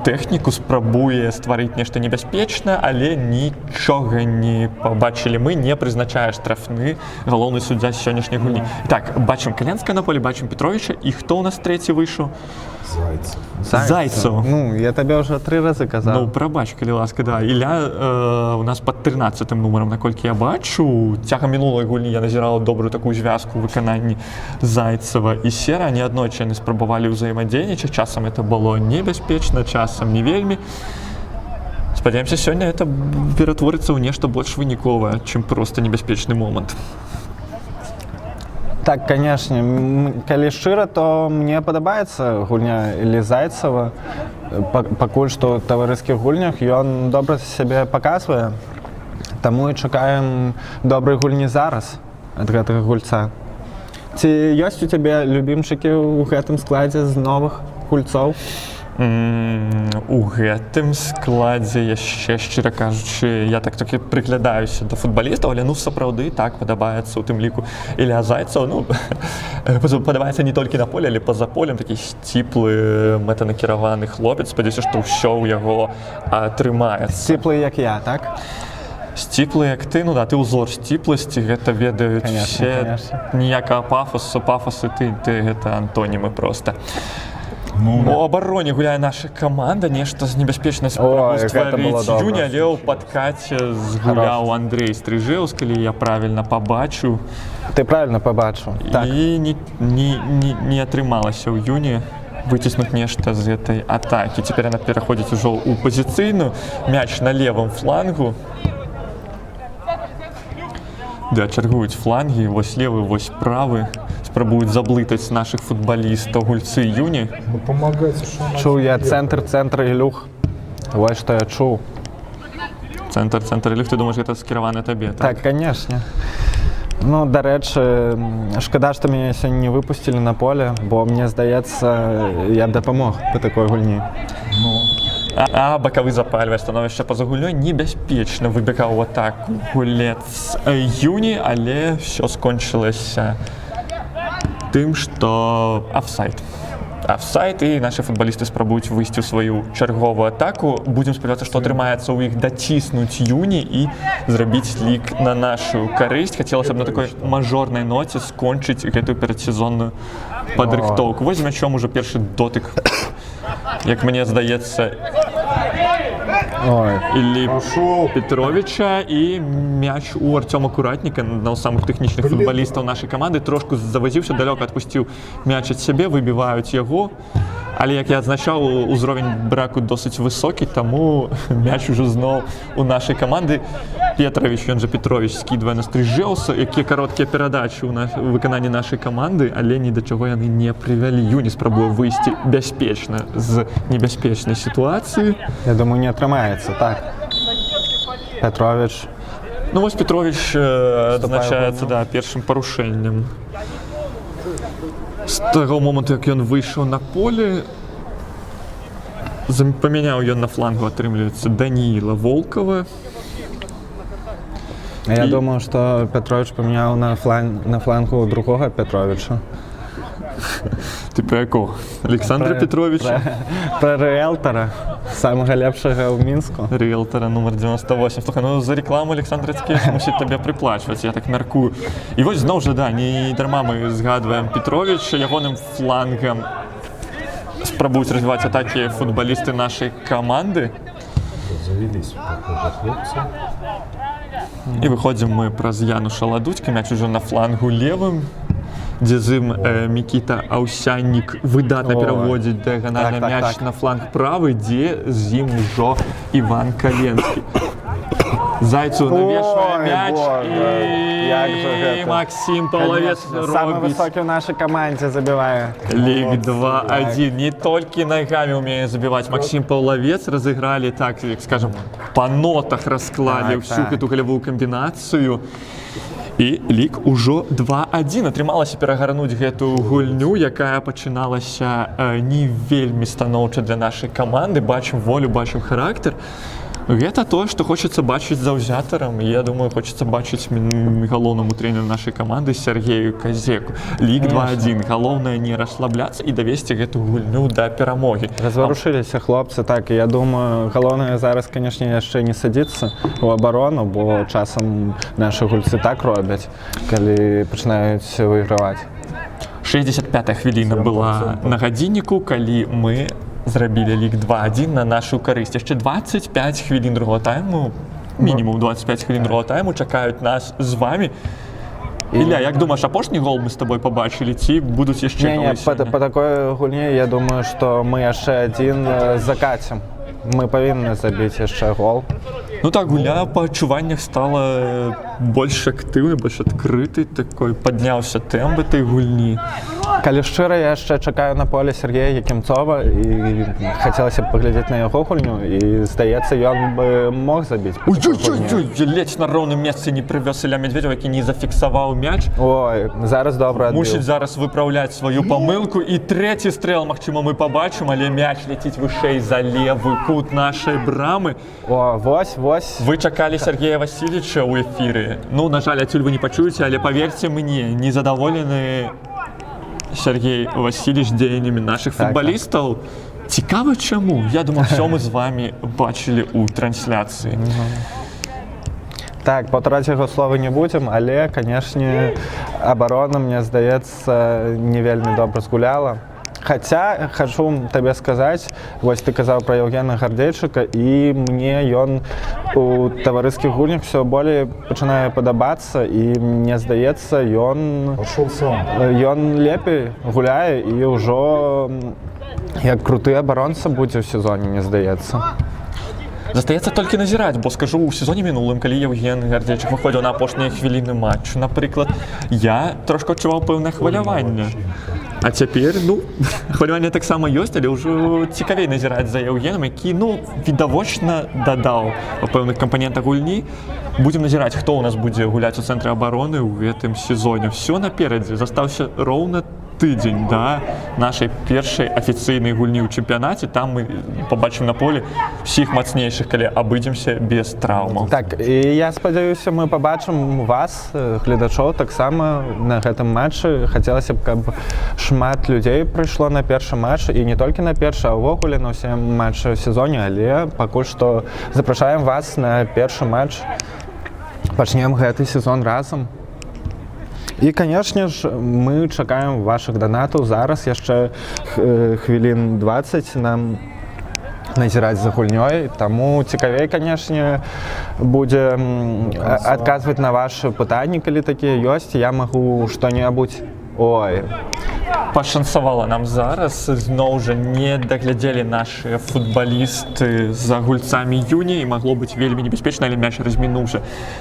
тэхніку, спрабуе стварыць нешта небяспечнае, але нічога не пабачылі мы, не прызначае штрафны галоўны суддзя сённяшняй гульні. Так, бачым Каленска на полі, бачым Петровича, і хто у нас трэці выйшаў? Зайцев. Ну, я тебе вже 3 рази казав. Ну, прабач, калі ласка, да. Ілля у нас пад 13-м нумаром, наколькі я бачу. Цягам мінулай гульні я назірала добрую такую звязку ў выкананні Зайцева і Сера. Ні аднойчы яны спрабавалі ўзаемадзейнічаць. Часам это было небяспечна, часам не вельмі. Спадзяемся, сёння это ператворыцца ў нешта больш выніковае, чым проста небяспечны момант. Так, конечно. Калі шчыра, то мне падабаецца гульня Іллі Зайцева. Пакуль што ў таварыскіх гульнях ён добра сябе паказвае. Таму і чакаем добрай гульні зараз ад гэтага гульца. Ці ёсць у цябе любімчыкі ў гэтым складзе з новых гульцоў? У гэтым складзе яшчэ, шчыра кажучы, я так такі прыглядаюся да футбалістаў, але сапраўды так падабаецца ў тым ліку Ілля Зайцев. Падабаецца не толькі на полі, але па-за полем такі сціплы, мэтанакіраваны хлопец. Спадзяюся, што ўсё ў яго атрымаецца. Сціплы, як я, так? Сціплы, як ты, ты ўзор сціпласці, гэта ведаюць усе. Ніякага пафасу, пафасы ты гэта антонімы проста. У абароне гуляе наша каманда, нешта з небяспечнай стварыць Юні, але ў падкаце згуляў Андрей Стрыжэўс, калі я правільна пабачыў. Ты правільна пабачыў. І не атрымалася ў Юні выціснуць нешта з гэтай атакі. Цяпер яна пераходзіць ужо ў пазіцыйную. Мяч на левым флангу. Да, чаргуюць флангі, вось левы, вось правы. Спрабуюць заблытаць нашых футбалістаў гульцы Юні. Чуў я цэнтр Ілюх. Вось што я чуў. Цэнтр Ілюх, ты думаеш, гэта скіравана табе, так? Так, канешне. Ну, дарэчы, шкада, што мяне сёння не выпусцілі на поле, бо мне здаецца, я б дапамог па такой гульні. Бакавы запальвае становішча па-за гульнёй небяспечна выбегаў у атаку гулец Юні, але ўсё скончылася тым, што афсайд. Афсайд, і нашы футбалісты спрабуюць выйсці ў сваю чарговую атаку. Будзем спадзявацца, што атрымаецца ў іх даціснуць Юні і зрабіць лік на нашу карысць. Хацелася б на такой мажорнай ноце скончыць гэтую перадсезонную падрыхтоўку. Вось з мячом ужо першы дотык, як мне здаецца, Іллі Петровича, і мяч у Артёма Куратніка, на самых тэхнічных футбалістаў нашай каманды, трошку завазіўся, далёка адпусціў мяч ад сябе, выбіваюць яго. Але, як я адзначаў, узровень браку досыць высокі, таму мяч ужо зноў у нашай каманды. Петрович, ён жа Петрович, скідвае на Стрыжэўса, якія кароткія перадачы ў выкананні нашай каманды, але ні да чаго яны не прывялі. Юні спрабуе выйсці бяспечна з небяспечнай сітуацыі. Я думаю, не атрымаецца, так. Петрович. Ну вось Петрович адзначаецца, да, першым парушэннем. З таго моманту, як ён выйшаў на поле, памяняў ён на флангу, атрымліваецца, Данііла Волкова. Я думаю, што Петрович памяняў на флангу другога Петровича. Ты пра якога? Александра Петровича? Пра рыэлтара, самага лепшага ў Мінску. Рыэлтара нумар 98. Слухай, за рекламу Александр Цкевич мусіць табе прыплачваць, я так мяркую. І вось зноў жа, да, не дарма мы згадваем Петровича, ягоным флангам спрабуюць развіваць атакі футбалісты нашай каманды. Завелись похоже хлопцы. І виходимо ми праз Януша Ладуцька, мяч уже на флангу левым, дзе з ім Мікіта Аўсяннік выдатна пераводзіць дыяганальна Так, мяч так. на фланг правы, дзе з ім ужо Іван Каленскі. Зайцу навешвае Ой, мяч Боже, як жа і гэта. Максім Палавец Самый робіць высокий в нашей команде забиваю. лік 2-1. Не толькі нагамі умее забіваць. Максім Паўлавец разыгралі так, як скажем, па нотах раскладзе Так, всю так. гэту галявую камбінацыю. І лік ужо 2-1. Атрымалася перагарнуць гэтую гульню, якая пачыналася не вельмі станоўча для нашай каманды. Бачым волю, бачым характар. Гэта тое, што хочацца бачыць заўзятарам. Я думаю, хочацца бачыць галоўнаму трэнеру нашай каманды Сергею Казеку. Лік 2-1. Галоўнае не расслабляцца і давесці гэту гульню да перамогі. Разварушыліся хлопцы, так, і я думаю, галоўнае зараз, канешне, яшчэ не садзіцца ў абарону, бо часам нашы гульцы так робяць, калі пачынаюць выйграваць. 65-я хвіліна была на гадзінніку, калі мы зрабілі лік 2-1 на нашу карысць. Яшчэ 25 хвілін другого тайму, мінімум 25 хвілін другого тайму чакаюць нас з вамі. Ілля, як думаеш, апошні гол мы з тобой пабачылі, ці будуць яшчэ Не, голы по сёння? такой гульне, я думаю, што мы яшчэ адзін закацім. Мы павінны забіць яшчэ гол. Ну так, гульня па адчуваннях стала больш актыўнай, больш адкрытай, такой падняўся тэмп этой гульні. Калі шчыра, я яшчэ чакаю на поле Сергея Якімцова і хацелася б паглядзець на яго гульню і, здаецца, ён бы мог забіць. па такой гульні. Ой-ой-ой, ледзь на роўным месцы не прывёз Ілля Медведзеў, які не зафіксаваў мяч. Ой, зараз добра адбіў. Мусіць зараз выпраўляць сваю памылку. І трэці стрэл, магчыма, мы пабачым, але мяч ляціць вышэй за левы кут нашай брамы. О, вось. Вы чакалі Сергея Васильевича ў эфіры. Ну, на жаль, адсюль вы не пачуеце, але паверце мне, незадаволены Сергей Васильевич дзеяннямі нашых Так, футбалістаў. Цікава чаму? Я думаю, все мы з вами бачылі ў трансляцыі. Так, паўтараць яго слова не будзем, але, канешне, абарона, мне здаецца, не вельмі добра згуляла. Хаця, хачу табе сказаць, вось ты казаў пра Еўгена Гардзейчыка, і мне ён у таварыскіх гульнях все болей пачынае падабацца, і мне здаецца, Пошел сам. ён лепей гуляе і ўжо як круты абаронца будзе ў сезоне, мне здаецца. Застаецца толькі назіраць, бо скажу, у сезоне мінулым, калі Еўген Гардзейчык выходзіў на апошнія хвіліны матчу, напрыклад, я трошки адчуваў пэўнае хваляванне. А цяпер, хваляванне таксама ёсць, але ўжо цікавей назіраць за Еўгенам, які, відавочна дадаў па пэўных кампанентах гульні. Будзем назіраць, хто ў нас будзе гуляць у цэнтры абароны ў гэтым сезоне. Всё наперадзе, застаўся роўна тыдзень да нашай першай афіцыйнай гульні ў чэмпіянаце. Там мы пабачым на полі ўсіх мацнейшых, калі абыдземся без траўмаў. Так, і я спадзяюся, мы пабачым вас, гледачоў, таксама на гэтым матчы. Хацелася б, каб шмат людзей прыйшло на першы матч, і не толькі на першы, а ўвогуле на ўсе матчы ў сезоне, але пакуль што запрашаем вас на першы матч. Пачнем гэты сезон разам. І, канешне ж, мы чакаем вашых донатаў. Зараз яшчэ хвілін 20 нам назіраць за гульнёй. Таму цікавей, канешне, будзе адказваць на вашы пытанні, калі такія ёсць. Я магу што-небудзь... Ой, Пашанцавала нам зараз, зноў жа не даглядзелі нашыя футбалісты за гульцамі Юні, і магло быць вельмі небяспечна, але мяч размінуўся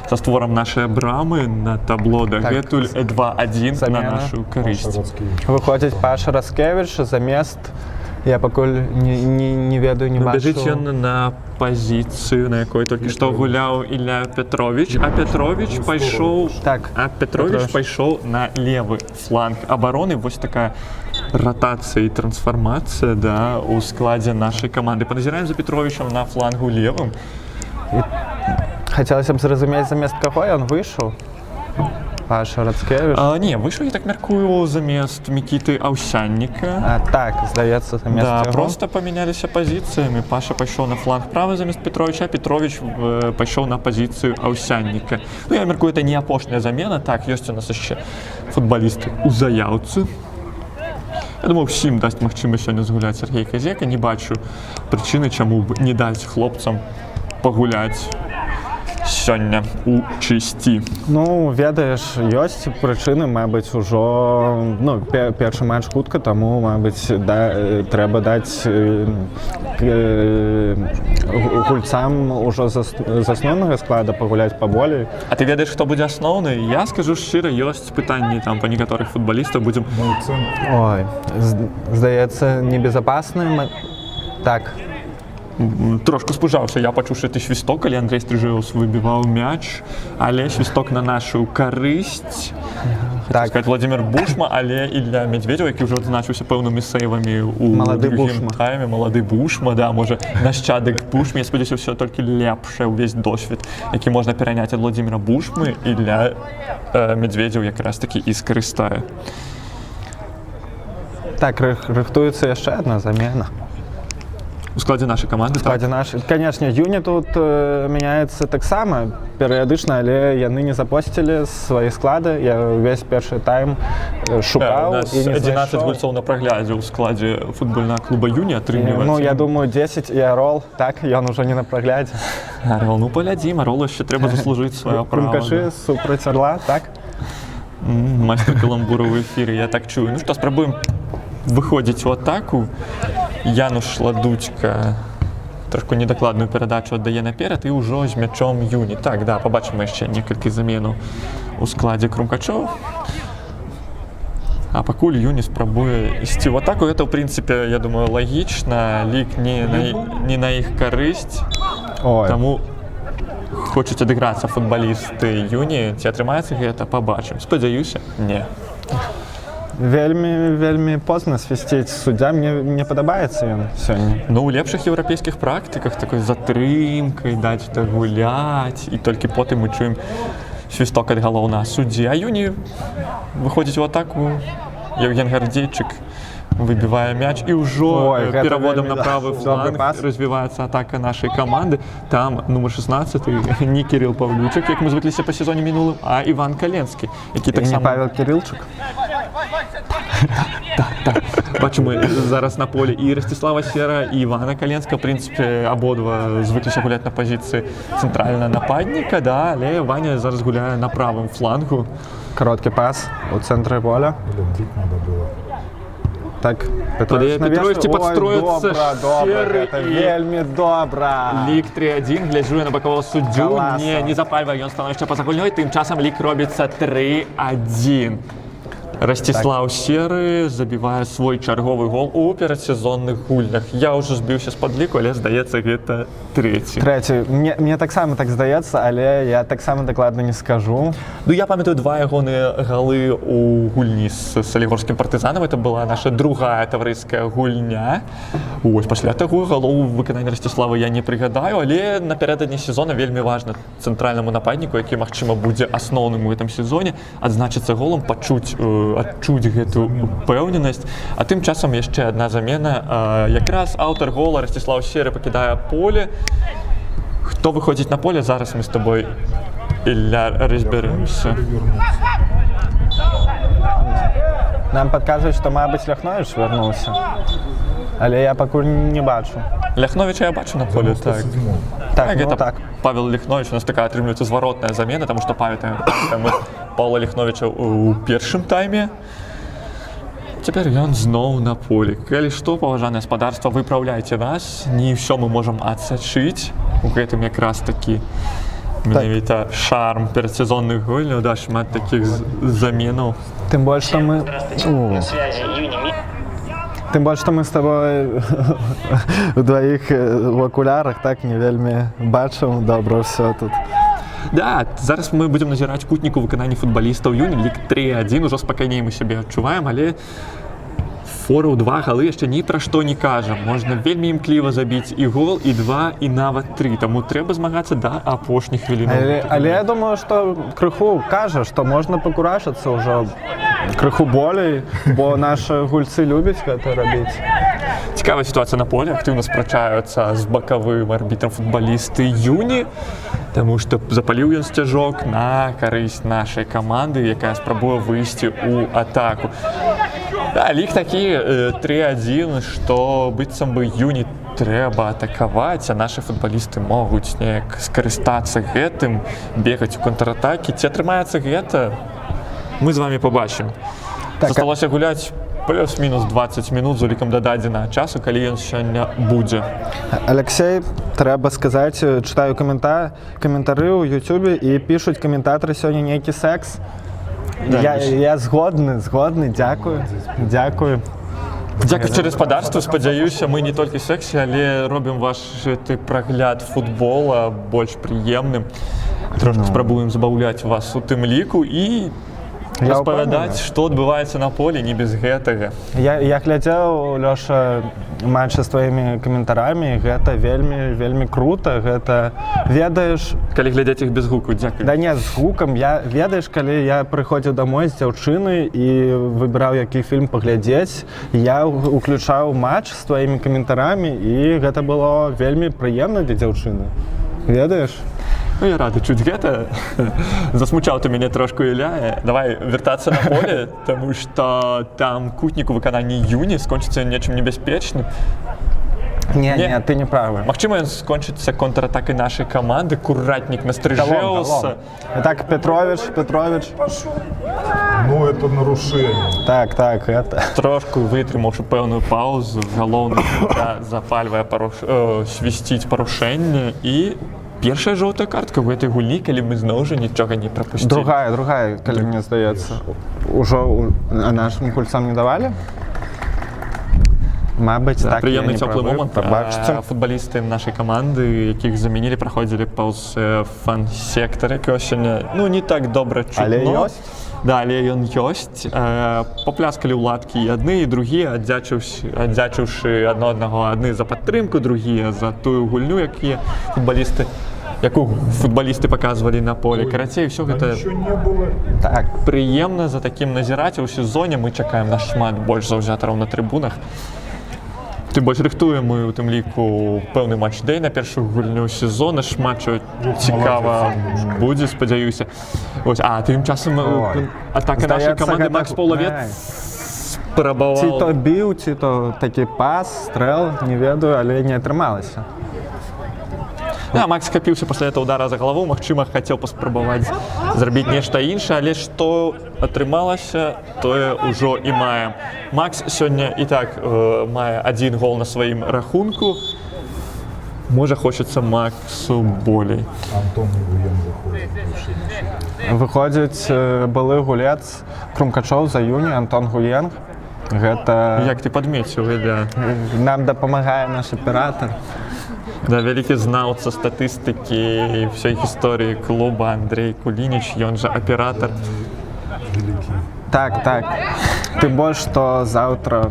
са створам нашай брамы на табло дагэтуль 2-1 на нашу карысць. выходзіць Паша Раскевіч замест... Я пакуль не ведаю, не бачу. Бяжыць ён на пазіцыю, на якой толькі што гуляў Ілля Петрович, а Петрович пайшоў... Так, Петрович пайшоў на левы фланг абароны. Вось такая ратацыя і трансфармацыя у складзе нашай каманды. Падазіраем за Петровичам на флангу левым. Хацелася б зразумець, замест каго ён выйшаў? Паша Рацкевіч? Не, выйшаў, я так мяркую, замест Мікіты Аўсянніка. Так, здаецца, замест яго. Просто памяняліся пазіцыямі. Паша пайшоў на фланг правы замест Петровича, а Петрович пайшоў на пазіцыю Аўсянніка. Я мяркую, это не апошняя замена. Так, ёсць у нас яшчэ футбалісты ў заяўцы. Я думаю, усім дасць магчымасць сёння згуляць Сергей Казека. Не бачу прычыны, чаму б не даць хлопцам пагуляць сёння у чысці? Ну, ведаеш, ёсць прычыны, мабыць, ужо, ну, першы матч хутка, таму, мабыць, трэба даць гульцам ужо з асноўнага склада пагуляць паболей. А ты ведаеш, хто будзе асноўны? Я скажу шчыра, ёсць пытанні там па некаторых футбалістаў, будзем... Ой, здаецца, небезапасны. Так. Трошку спужаўся, я пачуўшы ты свісток, калі Андрей Стрыжэўс выбіваў мяч, але свісток на нашу карысць. Так. Сказаць, Владимир Бушма, але і для Медведева, які ўжо адзначыўся пэўнымі сейвамі ў другім тайме. Малады Бушма, да, можа, нашчадак Бушма. Я спадзяюся, ўсё толькі лепшае, увесь досвед, які можна пераняць ад Владимира Бушмы, і для Медведеў якраз такі і скарыстае. Так, рыхтуецца яшчэ адна замена. У складзе нашай каманды, так? Канешне, Юні тут мяняецца таксама перыядычна, але яны не запосцілі свае склады. Я ўвесь першы тайм шукаў і не знайшоў. 11 гульцоў на праглядзе ў складзе футбольнага клуба Юні атрымліваецца. Ну, я думаю, 10 і Арол, так, ён ужо не на праглядзе. Арол, ну паглядзім, Аролу яшчэ трэба заслужыць сваё права. Крумкашы супраць Арла, так? Майстар каламбура ў эфіры, я так чую. Ну што, спрабуем выходзіць у атаку. Януш Ладуцька трошку недакладную перадачу аддае наперад і ўжо з мячом Юні. Так, да, пабачым яшчэ некалькі заменаў у складзе Крумкачоў. А пакуль Юні спрабуе ісці ў атаку, гэта, ў прынцыпе, я думаю, лагічна. Лік не на іх карысць. Таму хочуць адыграцца футбалісты Юні. Ці атрымаецца гэта, пабачым. Спадзяюся, не. Вельмі позна свісціць суддзя, мне не падабаецца ён сёння. Ну, у лепшых еўрапейскіх практыках такой затрымкай даць гуляць, і толькі потым мы чуем свісток ад галоўнага суддзі. А Юні выходзіць у атаку, Евген Гардзейчык выбівае мяч, і ўжо пераводам на правы фланг развіваецца атака нашай каманды. Там нумар 16 не Кірыл Павлючак, як мы звыкліся па сезоне мінулым, а Іван Каленскі, які таксама... І не Павел Кірылчык. Так. Бачу мы зараз на полі і Ростислава Сера, і Івана Каленска. В принципе, абодва звыкліся гуляць на пазіцыі цэнтральнага нападніка, да, але Ваня зараз гуляе на правым флангу. Кароткі пас у цэнтры поля. Так, Петрович падстроіцца Серы. Гэта вельмі добра. Лік 3-1, гляджу на бакавого суддзю. Не запальвае, ён становішча па-за гульнёй, тым часам лік робіцца 3-1. Ростислав Серы забівае свой чарговы гол у перадсезонных гульнях. Я ўжо збіўся з-пад ліку, але, здаецца, гэта трэці. Мне таксама так здаецца, але я таксама дакладна не скажу. Ну, я памятаю два ягоныя галы у гульні з салігорскім партызанам. Это была наша другая таврыская гульня. Вось, пасля таго галоў у выкананні Ростислава я не прыгадаю, але напярэдадні сезона вельмі важна цэнтральнаму нападніку, які, магчыма, будзе асноўным у гэтым сезоне, адзначыцца голам, адчуць гэтую упэўненасць. А тым часам яшчэ адна замена. Якраз аўтар гола Ростислав Серы пакідае поле. Хто выходзіць на поле, зараз мы з тобой, Ілля, разбярэмся. Нам падказваюць, што, мабыць, Ляхновіч вярнуўся. Але я пакуль не бачу. Ляхновіча я бачу на поле, так. Так. Павел Ляхновіч, у нас такая атрымліваецца зваротная замена, таму што памятаем Павла Ляхновіча ў першым тайме. Цяпер ён зноў на полі. Калі што, паважанае гаспадарства, выпраўляйце нас. Не ўсё мы можам адсачыць. У гэтым якраз такі менавіта шарм перадсезонных гульняў, да, шмат такіх заменаў. Тым больш, што мы... Тым больш, што мы з табой у дваіх у акулярах, так, не вельмі бачым добра ўсё тут. Да, зараз мы будзем назіраць кутніку выканання футбалістаў Юні. Лік 3-1, ужо спакайней мы сябе адчуваем, але фора ў 2 галы яшчэ ні пра што не кажа. Можна вельмі імкліва забіць і гол, і 2, і нават 3. Таму трэба змагацца да апошніх хвілінаў. Але я думаю, што крыху кажа, што можна пакурашыцца ўжо крыху болей, бо нашы гульцы любяць гэта рабіць. Цікавая сітуацыя на полі. Актыўна спрачаюцца з бакавым арбітрам футбалісты Юні, таму што запаліў ён сцяжок на карысць нашай каманды, якая спрабуе выйсці ў атаку. Да, лік такі 3-1, што быццам бы Юні трэба атакаваць, а нашы футбалісты могуць неяк скарыстацца гэтым, бегаць у контратакі. Ці атрымаецца гэта? Мы з вами побачым. Засталося гуляць плюс-мінус 20 минут з улікам дададзенага часу, калі ён сёння будзе. Алексей, трэба сказаць, чытаю каментары ў Ютубе і пішуць каментатары сёння нейкі секс. Я згодны, дзякую. Дзякуючы гаспадарству, спадзяюся, мы не толькі сексе, але робім ваш гэты прагляд футбола больш прыемным. Трошки спрабуем забаўляць вас у тым ліку і распавядаць, што адбываецца на полі не без гэтага. Я глядзеў, Лёша, матчы з тваімі каментарамі, гэта вельмі крута, гэта ведаеш... Калі глядзець іх без гуку, дзякую. Да не, з гукам, ведаеш, калі я прыходзіў дамой з дзяўчынай і выбіраў, які фільм паглядзець, я уключаў матч з тваімі каментарамі і гэта было вельмі прыемна для дзяўчыны. Ведаеш? Ну, я рады чуць гэта. Засмучаў ты мяне трошку, Ілля. Давай вяртацца на поле, таму што там кутнік у выкананні Юні скончыцца нечым небяспечным. Не, ты не правы. Магчыма, ён скончыцца контратакай нашай каманды, куратнік на Стрыжеуса. Так, Петрович. Ну, это нарушение. Так, это. Трошку вытрымаўшы пэўную паузу, галоўны запальвае свісціць парушэнне і першая жоўтая картка ў гэтай гульні, калі мы зноў жа нічога не прапусцілі. Другая, калі мне здаецца. Ужо нашым гульцам не давалі? Мабыць, так, прыемны цёплы момант. Пабачце. Футбалісты нашай каманды, якіх замянілі, праходзілі паўз фан-сектар, які сёння не так добра чутно. Але ёсць? Да, але ён ёсць. Папляскалі ў ладкі і адны, і другія, аддзячыўшы адно аднаго, адны за падтрымку, другія за тую гульню, якую футбалісты паказвалі на поле. Карацей, усё гэта прыемна за такім назіраць. У сезоне мы чакаем нашмат больш заўзятараў на трыбунах. Тым больш рыхтуем мы у тым ліку пэўны матч-дэй на першую гульню сезона. Шмат чаго цікава будзе, спадзяюся. Тым часам атака нашай каманды Макс Паўлавец спрабаваў. Ці то біў, ці то такі пас, стрэл, не ведаю, але не атрымалася. Да, Макс капіўся пасля этого удара за галаву, магчыма, хацеў паспрабаваць зрабіць нешта іншае, але што атрымалася, тое ўжо і маем. Макс сёння і так мае 1 гол на сваім рахунку. Можа, хочацца Максу болей. Антон Гуен Выходзіць былы гулец Крумкачоў за Юні, Антон Гуен. Гэта... Як ты падмеціў, Ілля? Нам дапамагае наш аператар. Да, вялікі знаўца статыстыкі і ўсёй гісторыі клуба Андрей Кулініч, ён жа аператар. Так. Тым больш, што заўтра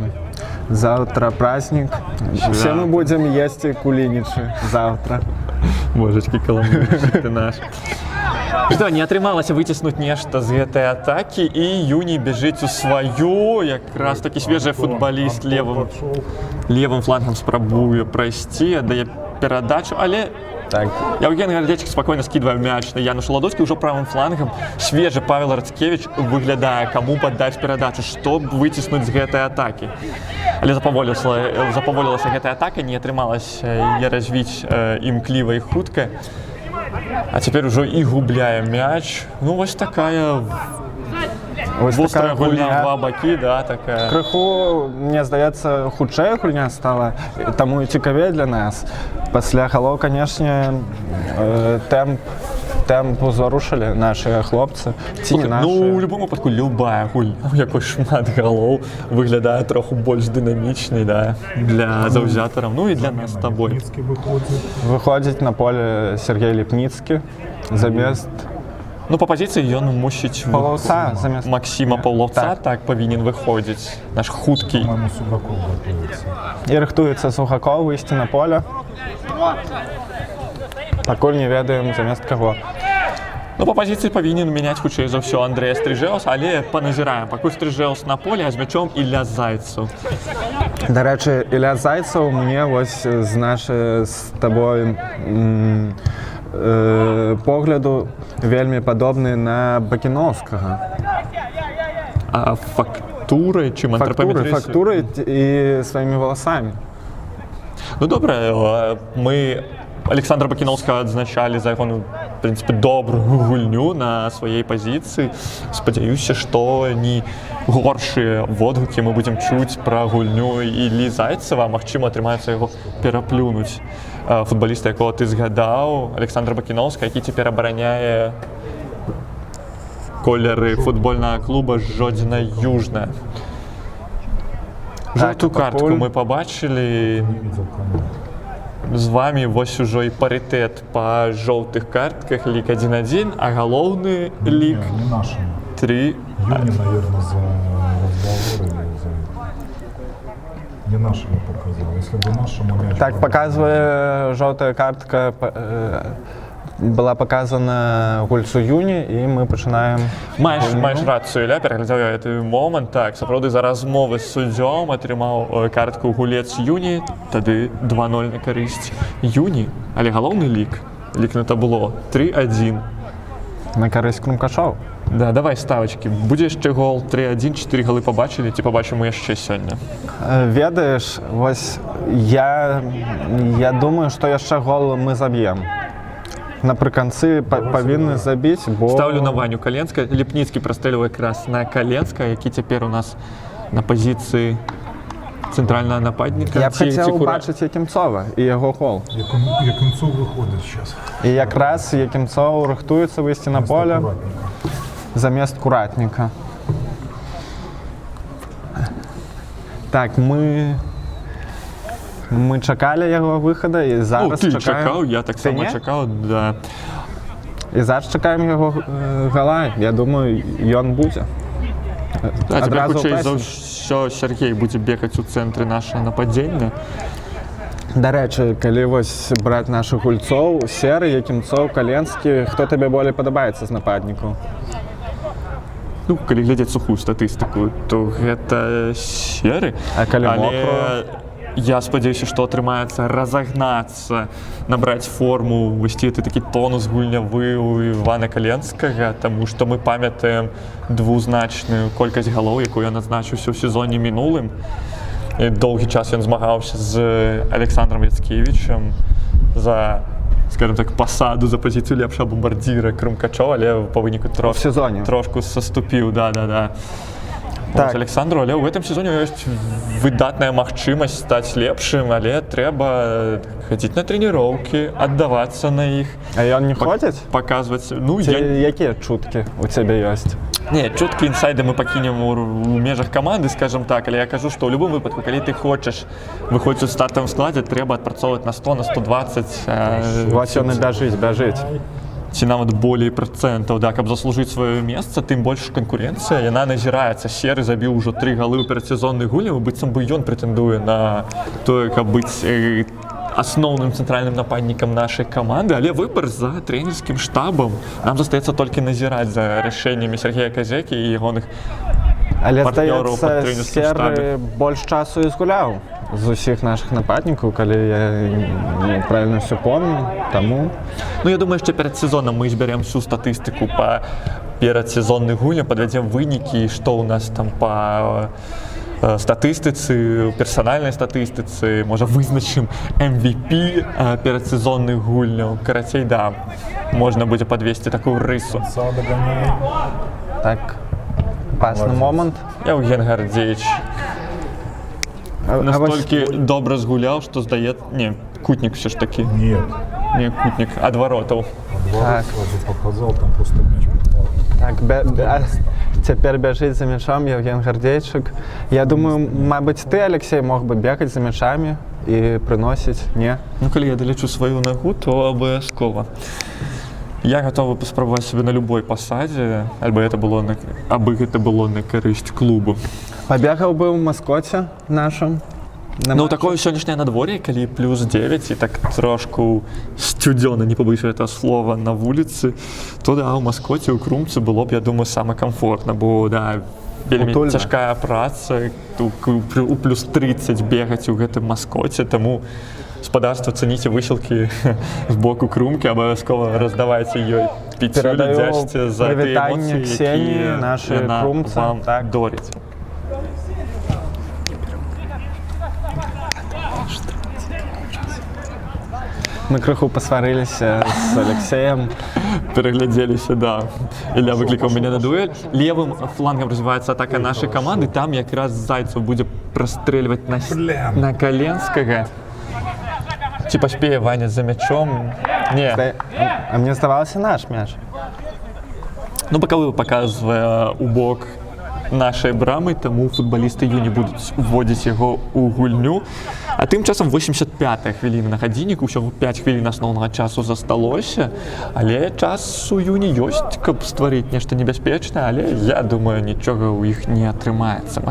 празднік. Все мы будзем есці кулінічы заўтра. Божачкі, каламбурчык ты наш. Што, не атрымалася выціснуць нешта з гэтай атакі, і Юні бяжыць у сваю, якраз такі свежы футбаліст левым флангам спрабуе прайсці, аддае перадачу, але Яўген Гардзечык спакойна скідвае мяч на Яну Шаладоцкі ўжо правым флангам. Свежы Павел Рацкевіч выглядае, каму паддаць перадачу, што выціснуць з гэтай атакі. Але запаволілася гэтая атака, не атрымалася яе развіць імкліва і хутка. А цяпер ужо і губляе мяч. Вось такая вострая гульня ў два бакі, да, такая. Крыху, мне здаецца, хутчэй гульня стала, таму і цікавей для нас. Пасля галоў, канешне, тэмп узарушылі нашы хлопцы, ці не нашы. У любым выпадку, любая гульня, у якой шмат галоў, выглядае троху больш дынамічнай, да, для заўзятараў, і для нас з табой. Выходзіць на поле Сергей Ліпніцкі замест... Па пазіцыі ён мусіць Паўлаўца замест Максіма Паўлаўца, так павінен выходзіць, наш хуткі. І рыхтуецца Сугакоў выйсці на поле. Пакуль не ведаем замест каго. Па пазіцыі павінен мяняць хутчэй за ўсё Андрэя Стрыжеўс, але паназіраем. Пакуль Стрыжеўс на поле, а з мячом Ілля Зайцаў. Да рэчы, Ілля Зайцаў мне вось з табой погляду вельмі падобны на Бакіноўскага. А фактурай, чым антропаметрызм? Фактурай і сваімі валасамі. Ну добре, ми Олександра Бакіновського адзначалі за яго, ну, в прынцыпе, добрую гульню на сваёй пазіцыі. Спадзяюся, што не горшыя водгукі мы будзем чуць пра гульню Іллі Зайцева. Магчыма, атрымаецца яго пераплюнуць. Футбаліста, якога ты згадаў, Александра Бакіновска, які цяпер абараняе колеры футбольнага клуба Жодзіна Южная. Жоўтую картку мы пабачылі. З вами вось ужо і парытэт па жоўтых картках, лік 1-1, а галоўны лік Не нашим. 3. Юни, наверное, за разговор или за... Не нашему показал. Если бы нашему мяч... Так, показывая желтая картка, была показана гульцу Юні, і ми починаємо. Маєш рацію, Ілля, переглядав я цей момент. Так, справді за розмови з суддєм отримав картку гулець Юні, тоді 2-0 на користь Юні, але головний лік на табло 3-1. На користь Крумкашова. Да, давай ставочки. Буде ще гол 3-1, 4 голи побачили, ці побачимо ще сьогодні. Ведаєш, ось я думаю, що ще гол ми заб'ємо. Наприкінці повинні забити, бо... Ставлю на Ваню Коленська. Ліпніцький прострілює якраз на Коленська, який тепер у нас на позиції центрального нападника. Я б хотів бачити Якимцова і його гол. Якимцов виходить зараз. І якраз Якимцов рихтується вийти на поле замість Куратника. Так, ми чекали його виходу і зараз ти чекаємо. чекав, я так само чекав, да. І зараз чекаємо його гола. Я думаю, він буде. А тебе хутчей за що Сергій буде бігати у центрі нашого нападіння. До речі, коли ось брати наших гульцов, Серий, Якимцов, Коленський, хто тобі більше подобається з нападників? Ну, коли глядять сухую статистику, то гэта Серый. А коли мокро? Я спадзяюся, што атрымаецца разагнацца, набраць форму, ввесці такі тонус гульнявы у Івана Коленскага, таму што мы памятаем двузначную колькасць галоў, якую ён адзначыўся ў сезоне мінулым. І доўгі час ён змагаўся з Александром Яцкевічем за, скажем так, пасаду за пазіцыю лепшага бомбардзіра Крумкачова, але па выніку трошку саступіў, да. Так. Александру, але ў гэтым сезоне ёсць выдатная магчымасць стаць лепшым, але трэба хадзіць на трэніроўкі, аддавацца на іх. А ён не ходзіць? Паказваць. Ну, якія чуткі у цябе ёсць? Не, чуткі інсайды мы пакінем у межах каманды, скажем так, але я кажу, што ў любым выпадку, калі ты хочаш выходзіць у стартавым складзе, трэба адпрацоўваць на 100, на 120. Вось ён і бяжыць. Ці нават болей працэнтаў, да, каб заслужыць сваё месца, тым больш канкурэнцыя, яна назіраецца. Серы забіў ужо 3 галы ў перадсезонных гульнях, быццам бы ён прэтэндуе на тое, каб быць асноўным цэнтральным нападнікам нашай каманды, але выбар за трэнерскім штабам. Нам застаецца толькі назіраць за рашэннямі Сергея Казякі і ягоных партнёраў па трэнерскім штабе. Але, здаецца, Серы больш часу і згуляў з усіх наших нападнікаў, калі я правильно все помню, таму... Ну, я думаю, што перад сезонам мы збярем всю статыстыку па перадсезонных гульнях, падвядзем вынікі, што ў нас там па статыстыцы, персанальнай статыстыцы, можа, вызначым MVP перадсезонных гульняў. Карацей, да, можна будзе падвесці такую рысу. Так, пасны момант. Евген Гардзеевич настолькі добра згуляў, што здаецца... Не, Кутнік все ж таки. Нет. Не, Кутнік, ад варотаў. Ворот сразу показал, там просто мяч попал. Так, цяпер бяжыць за мячом Евген Гардзейчык. Я думаю, мабыць, ты, Алексей, мог бы бегаць за мячамі і прыносіць, не? Ну, калі я далечу сваю нагу, то абавязкова. Я готовы паспрабаваць себе на любой пасадзе, абы гэта было на карысць клубу. Пабегаў бы ў маскоце нашым. Ну, такое сённяшняе надвор'е, калі плюс 9 і так трошку сцюдзёна, не побоюсь этого слова, на вуліцы, то да, у маскоце, у Крумцы было б, я думаю, сама комфортна, бо да, вельмі цяжкая праца, у плюс 30 бегаць у гэтым маскоце, таму спадарства, цэніце высілкі з боку Крумкі, абавязкова раздавайце ёй піцюлі, дзячце за тыя эмоцыі, якія яна вам доріць. Мы крыху посварилися з Алексеем. Перегляделіся, да. Ілля викликав мене на дуэль. Левым флангом развиваецца атака нашай каманды. Там якраз Зайцев будзе прастрэльваць на Каленскага. Ці паспее Ваня за мячом? Не. А мне здавалася наш мяч. Ну, бакавы паказвае у бок нашай брамы, таму футбалісты Юні будуць вводзіць яго ў гульню. А тым часам 85-я хвіліна на гадзінніку, усяго 5 хвілін асноўнага часу засталося, але час у Юні ёсць, каб стварыць нешта небяспечнае, але я думаю, нічога ў іх не атрымаецца.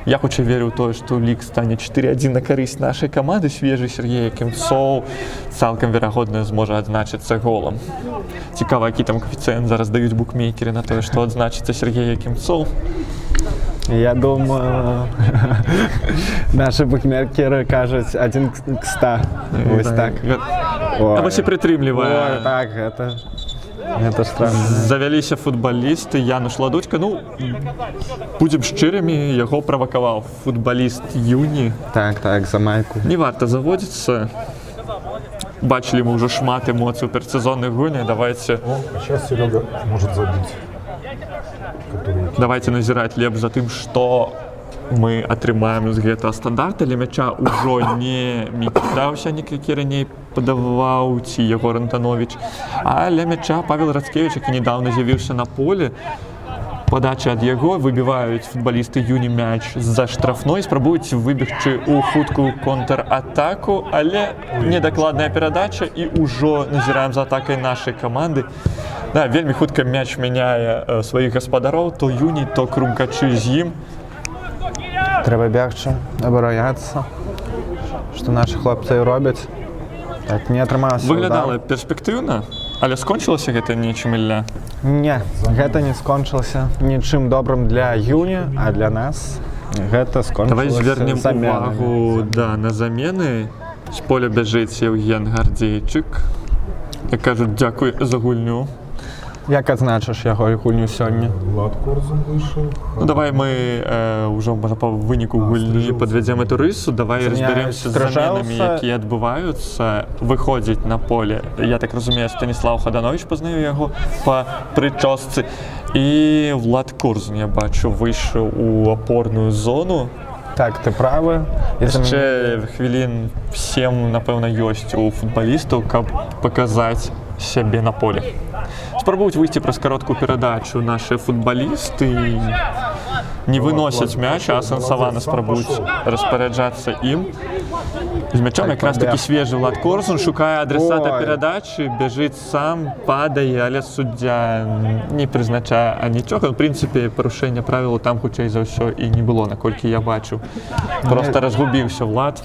Я хутчэй верю ў тое, што лік стане 4-1 на карысць нашай каманды. Свежы Сергей Якімцоў цалкам верагодна зможа адзначыцца голам. Цікава, які там коэфіцыент зараз даюць букмекеры на тое, што адзначыцца Сергей Якімцоў. Я думаю, наши букмекеры кажуць 1 к 100. Вось так. А вось і прытрымлівае. Ой, так, это странно. Завяліся футбалісты. Януш Ладучка, ну, будзем шчырымі, яго правакаваў футбаліст Юні. Так, за майку. Не варта заводзіцца. Бачылі мы ўжо шмат эмоцый у перадсезонных гульнях. Давайте... Сейчас Серега может забить. Давайте назіраць лепш за тым, што мы атрымаем з гэтага стандарта. Ля мяча ўжо не Мікітаўся, які раней падаваў, ці Егор Антанович, а ля мяча Павел Рацкевич, які недавно з'явіўся на поле. Падача ад яго, выбіваюць футбалісты Юні мяч з-за штрафной, спрабуюць выбегчы ў хуткую контратаку, але недакладная перадача і ўжо назіраем за атакай нашай каманды. Да, вельмі хутка мяч мяняе сваіх гаспадароў, то Юні, то крумкачы з ім. Трэба бегчы, абараняцца, што нашы хлопцы і робяць. Так, не атрымалася. Выглядала перспектыўна, але скончылася гэта нечым, Ілля? Не, гэта не скончылася нічым добрым для Юні, а для нас гэта скончылася. Давай звернем увагу на замены. З поля бяжыць Евген Гардзейчык. Як кажуць, дзякуй за гульню. Як адзначыш яго гульню сёння? Влад Корзун вышел. Ну, давай мы ўжо па выніку гульні падвядзем эту рысу. Давай разбярэмся з заменамі, якія адбываюцца. Выходзіць на поле, я так разумею, Станіслав Хаданович, пазнаю яго па прычосцы. І Влад Корзун, я бачу, выйшаў у апорную зону. Так, ты правы. Яшчэ хвілін 7, напэўна, ёсць у футбалістаў, каб паказаць сябе на поле. Спрабуюць выйсці праз кароткую перадачу нашыя футбалісты. Не выносяць мяч, а асэнсавана спрабуюць распараджацца ім. З мячом якраз такі свежы Влад Корзун, шукае адресата перадачы, бяжыць сам, падае, але суддзя не прызначае нічога. У прынцыпе, парушэння правілаў там хутчэй за ўсё і не было, наколькі я бачыў. Проста разгубіўся Влад.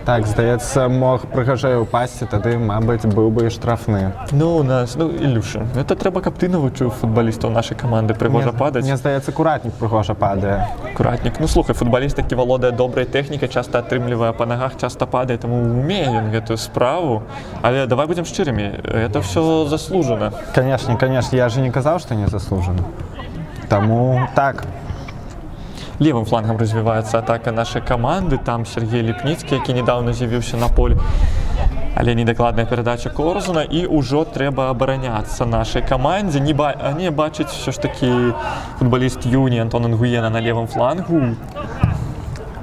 Так, здаецца, мог прыгажэй упасці, тады, мабыць, быў бы і штрафны. Ну, у нас, Ілюша, гэта трэба, каб ты навучыў футбалістаў нашай каманды прыгожа падаць. Мне здаецца, куратнік прыгожа падае. Куратнік. Ну, слухай, футбаліст, які валодае добрай тэхнікай, часта атрымлівае па нагах, часта падае, таму умее ён гэтую справу. Але давай будзем шчырымі, это ўсё заслужана. Канешне, я же не казаў, што не заслужана. Таму так. Левым флангам развіваецца атака нашай каманды. Там Сергей Ліпніцкі, які недавно з'явіўся на поле. Але недакладная перадача Корзуна, і ўжо трэба абараняцца нашай камандзе. Не бачыць все ж такі футбаліст Юні Антон Нгуена на левым флангу.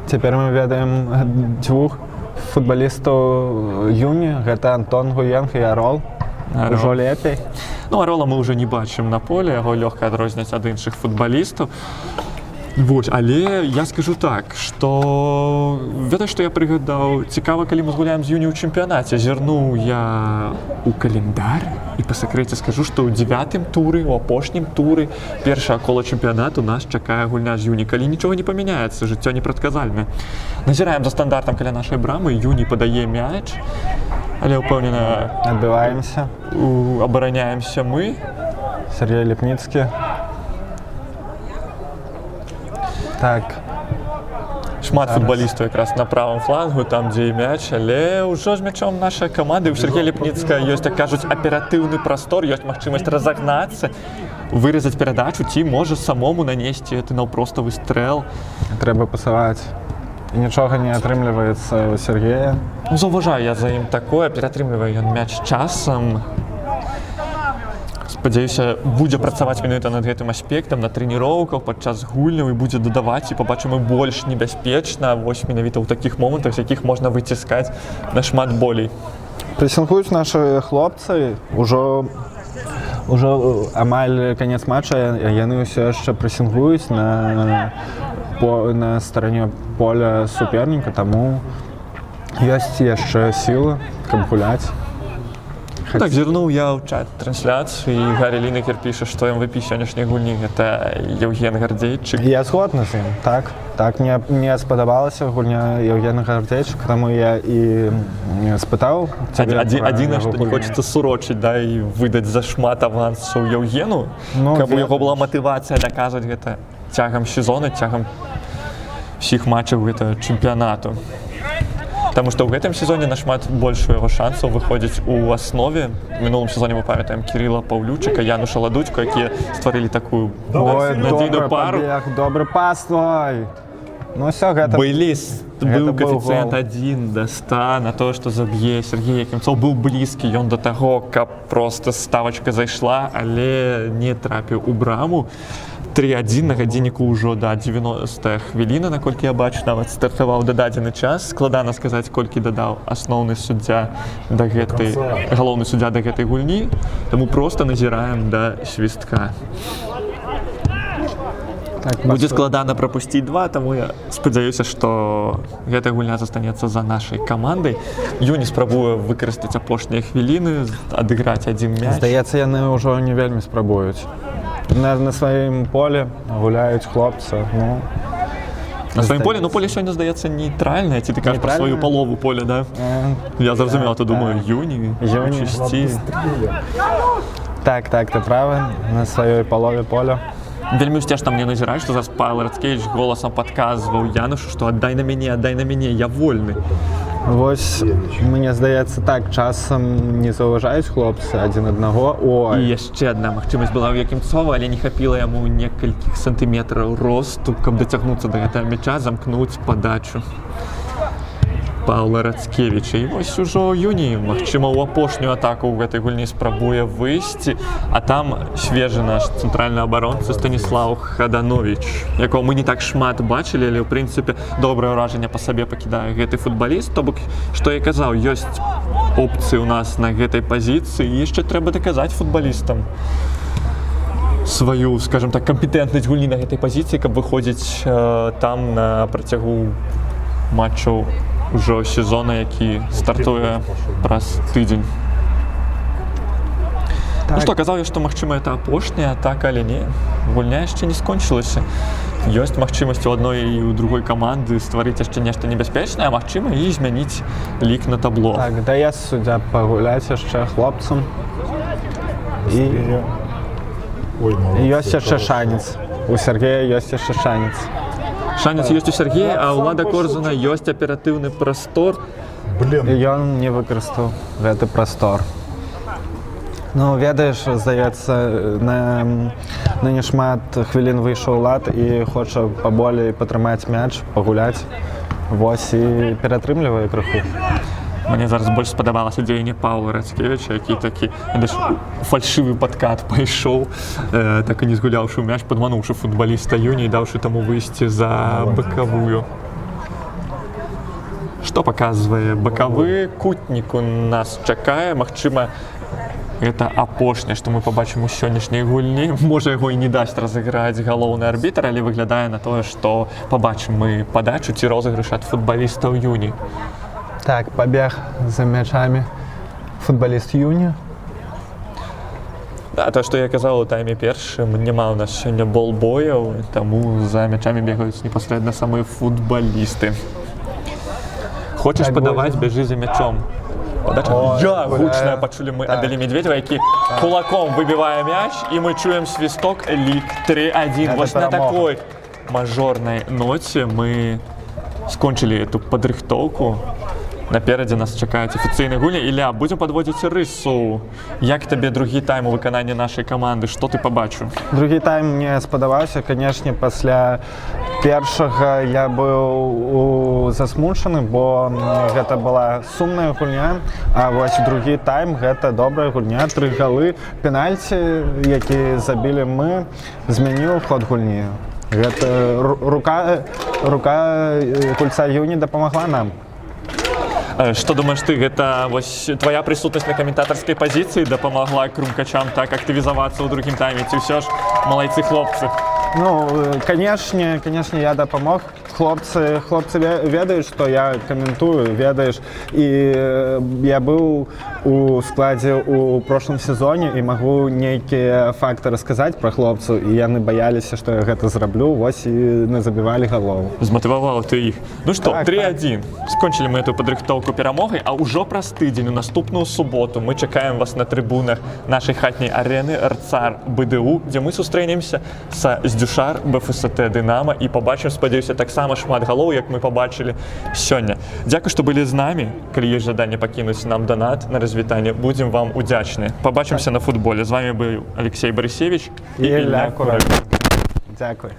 Цяпер мы ведаем двух футбалістаў Юні. Гэта Антон Нгуен і Арол. Ужо лепей. Ну, Арола мы ўжо не бачым на поле, яго лёгка адрозняць ад іншых футбалістаў. Вось, але я скажу так, што ведаеш, што я прыгадаў, цікава, калі мы згуляем з Юні ў чэмпіянаце. Зірнуў я ў календар і па сакрэце скажу, што ў 9-м туры, у апошнім туры першага кола чэмпіянату нас чакае гульня з Юні. Калі нічога не памяняецца, жыццё непрадказальнае. Назіраем за стандартам каля нашай брамы, Юні падае мяч, але ўпэўнена адбіваемся. Абараняемся мы. Сергей Ліпніцкі. Так. Шмат футбалістаў якраз на правым флангу, там, дзе і мяч, але ўжо з мячом нашай каманды. У Сергея Ліпніцка ёсць, так кажуць, аператыўны прастор, ёсць магчымасць разагнацца, выразаць перадачу, ці можа самому нанесці гэты наўпроставы стрэл. Трэба пасаваць нічога не атрымліваецца у Сергея. Ну, заўважаю я за ім такое, ператрымлівае ён мяч часам. Спадзяюся, будзе працаваць менавіта над гэтым аспектам, на трэніроўках, падчас гульняў і будзе дадаваць, і побачым і больш небяспечна, вось менавіта ў такіх момантах, з якіх можна выціскаць нашмат болей. Прэсінгуюць нашы хлопцы, ужо амаль канец матча, яны ўсё яшчэ прэсінгуюць на старане поля суперніка, таму ёсць яшчэ сілы, каб гуляць. Так, зірнуў я ў чат трансляцыі, і Гарі Лінекер піша, што MVP сённяшняй гульні гэта Еўген Гардзейчык. Я згодны з ім, так, мне спадабалася гульня Еўгена Гардзейчыка, таму я і спытаў цябе. Адзінае, што не хочацца сурочыць, да, і выдаць зашмат авансаў Еўгену, Ну, каб у яго была матывацыя даказваць гэта цягам сезона, цягам ўсіх матчаў гэтага чэмпіянату. Таму што ў гэтым сезоне нашмат больш у яго шансаў выходзіць у аснове. У мінулым сезоне мы памятаем Кірыла Паўлючыка, Януша Ладудзьку, якія стварылі такую надзейную пару. Добры пас твой! Ну ўсё, гэта... Быў коэфіцыент 1 до 100 на тое, што заб'е Сергей Якімцоў. Быў блізкі ён да таго, каб проста ставачка зайшла, але не трапіў у браму. 3-1 на гадзінніку ўжо да 90 хвіліны, наколькі я бачу, нават стартаваў дададзены час. Складана сказаць, колькі дадаў асноўны суддзя да гэтай, галоўны суддзя да гэтай гульні, таму проста назіраем да свістка. Будзе складана прапусціць 2, таму я спадзяюся, што гэтая гульня застанецца за нашай камандай. Юні спрабуе выкарыстаць апошнія хвіліны, адыграць адзін мяч. Здаецца, яны ўжо не вельмі спрабуюць. На сваім полі гуляюць хлопцы. На сваім полі? Ну, поле сёння, здаецца, нейтральнае. Ці ты кажаш пра сваю палову поля, да? Я зразумела, то думаю, Юні, чысці. Так, ты правы, на сваёй палове поля. Вельмі ўсцешна мне назіраць, што зараз Павел Рацкевіч голасам падказваў Янушу, што аддай на мяне, я вольны. Вось, мне здаецца, так, часам не заўважаюць хлопцы адзін аднаго. І яшчэ адна магчымасць была ў Якімцова, але не хапіла яму некалькіх сантыметраў росту, каб дацягнуцца да гэтага мяча, замкнуць падачу Паўла Рацкевіча. І вось ужо Юні, магчыма, у апошнюю атаку ў гэтай гульні спрабуе выйсці, а там свежы наш цэнтральны абаронца Станіслаў Хадановіч, якого мы не так шмат бачылі, але, ў прынцыпе, добрае ўражанне па сабе пакідае гэты футбаліст. То бок, што я казаў, ёсць опцыі ў нас на гэтай пазіцыі, і яшчэ трэба даказаць футбалістам сваю, скажем так, кампетэнтнасць гульні на гэтай пазіцыі, каб выходзіць там на працягу матчаў ужо сезона, які стартуе праз тыдзень. Ну што, казаў я, што, магчыма, гэта апошняя атака, але не. Гульня яшчэ не скончылася. Ёсць магчымасць у адной і ў другой каманды стварыць яшчэ нешта небяспечнае, а магчыма і змяніць лік на табло. Так, дае суддзя пагуляць яшчэ хлопцам. І ёсць яшчэ шанец. У Сергея ёсць яшчэ шанец. Шанец ёсць у Сергея, а ў Лада Корзуна ёсць аператыўны прастор. Ён не выкарыстаў гэты прастор. Ну, ведаеш, здаецца, на нешмат хвілін выйшаў Лад і хоча паболей патрымаць мяч, пагуляць. Вось і ператрымлівае крыху. Мне зараз больш спадабалася дзеянне Паўла Рацкевіча, які такі фальшывы падкат пайшоў, так і не згуляўшы ў мяч, падмануўшы футбаліста Юні і даўшы таму выйсці за бакавую. Што паказвае бакавы? Кутнік у нас чакае. Магчыма, гэта апошняе, што мы пабачым у сённяшняй гульні. Можа, яго і не дасць разыграць галоўны арбітр, але выглядае на тое, што пабачым мы падачу ці розыгрыш ад футбаліста ў Юні. Так, пабег за мячамі футбаліст Юні. Да, то, што я казаў у тайме першым, няма ў нас сёння болбояў, таму за мячамі бегаюць непасрэдна самыя футбалісты. Хочаш падаваць, бяжы за мячом. Падача гучная, пачулі мы Аделі Медведева, які кулаком выбівае мяч, і мы чуем свісток, лік 3-1. Вось на такой мажорнай ноце мы скончылі эту падрыхтоўку Наперадзе нас чакаюць афіцыйныя гульні. Ілля, будзем падводзіць рысу. Як табе другі тайм у выкананні нашай каманды? Што ты пабачыў? Другі тайм мне спадабаўся, канешне, пасля першага я быў засмучаны, бо гэта была сумная гульня, а вось другі тайм гэта добрая гульня, 3 галы, пенальці, які забілі мы, змяніў ход гульні. Гэта рука гульца Юні дапамагла нам. Што думаеш ты, гэта вось твая прысутнасць на каментатарскай пазіцыі дапамагла крумкачам так актывізавацца ў другім тайме, ці ўсё ж малайцы хлопцы? Ну, конечно, я дапамог. Хлопцы ведаюць, што я каментую, ведаеш. І я быў у складзе ў прошлым сезоне і магу нейкія факты расказаць пра хлопцаў, і яны баяліся, што я гэта зраблю, вось і назабівалі галоў. Зматывавала ты іх. Ну што, Так, 3-1. Скончылі мы эту падрыхтоўку перамогай, а ўжо праз тыдзень, у наступную суботу, мы чакаем вас на трыбунах нашай хатняй арэны РЦАР БДУ, дзе мы сустрэнемся з Дюшар БФСТ Дынама і пабачым, спадзяюся, таксама шмат галоў, як мы пабачылі сёння. Дзякуй, што былі з намі. Калі ёсць жаданне пакінуць нам донат на развітанне, будзем вам удзячныя. Пабачымся на футболе. З вами быў Алексей Барысевич І Ілля Курэк. Дзякуй.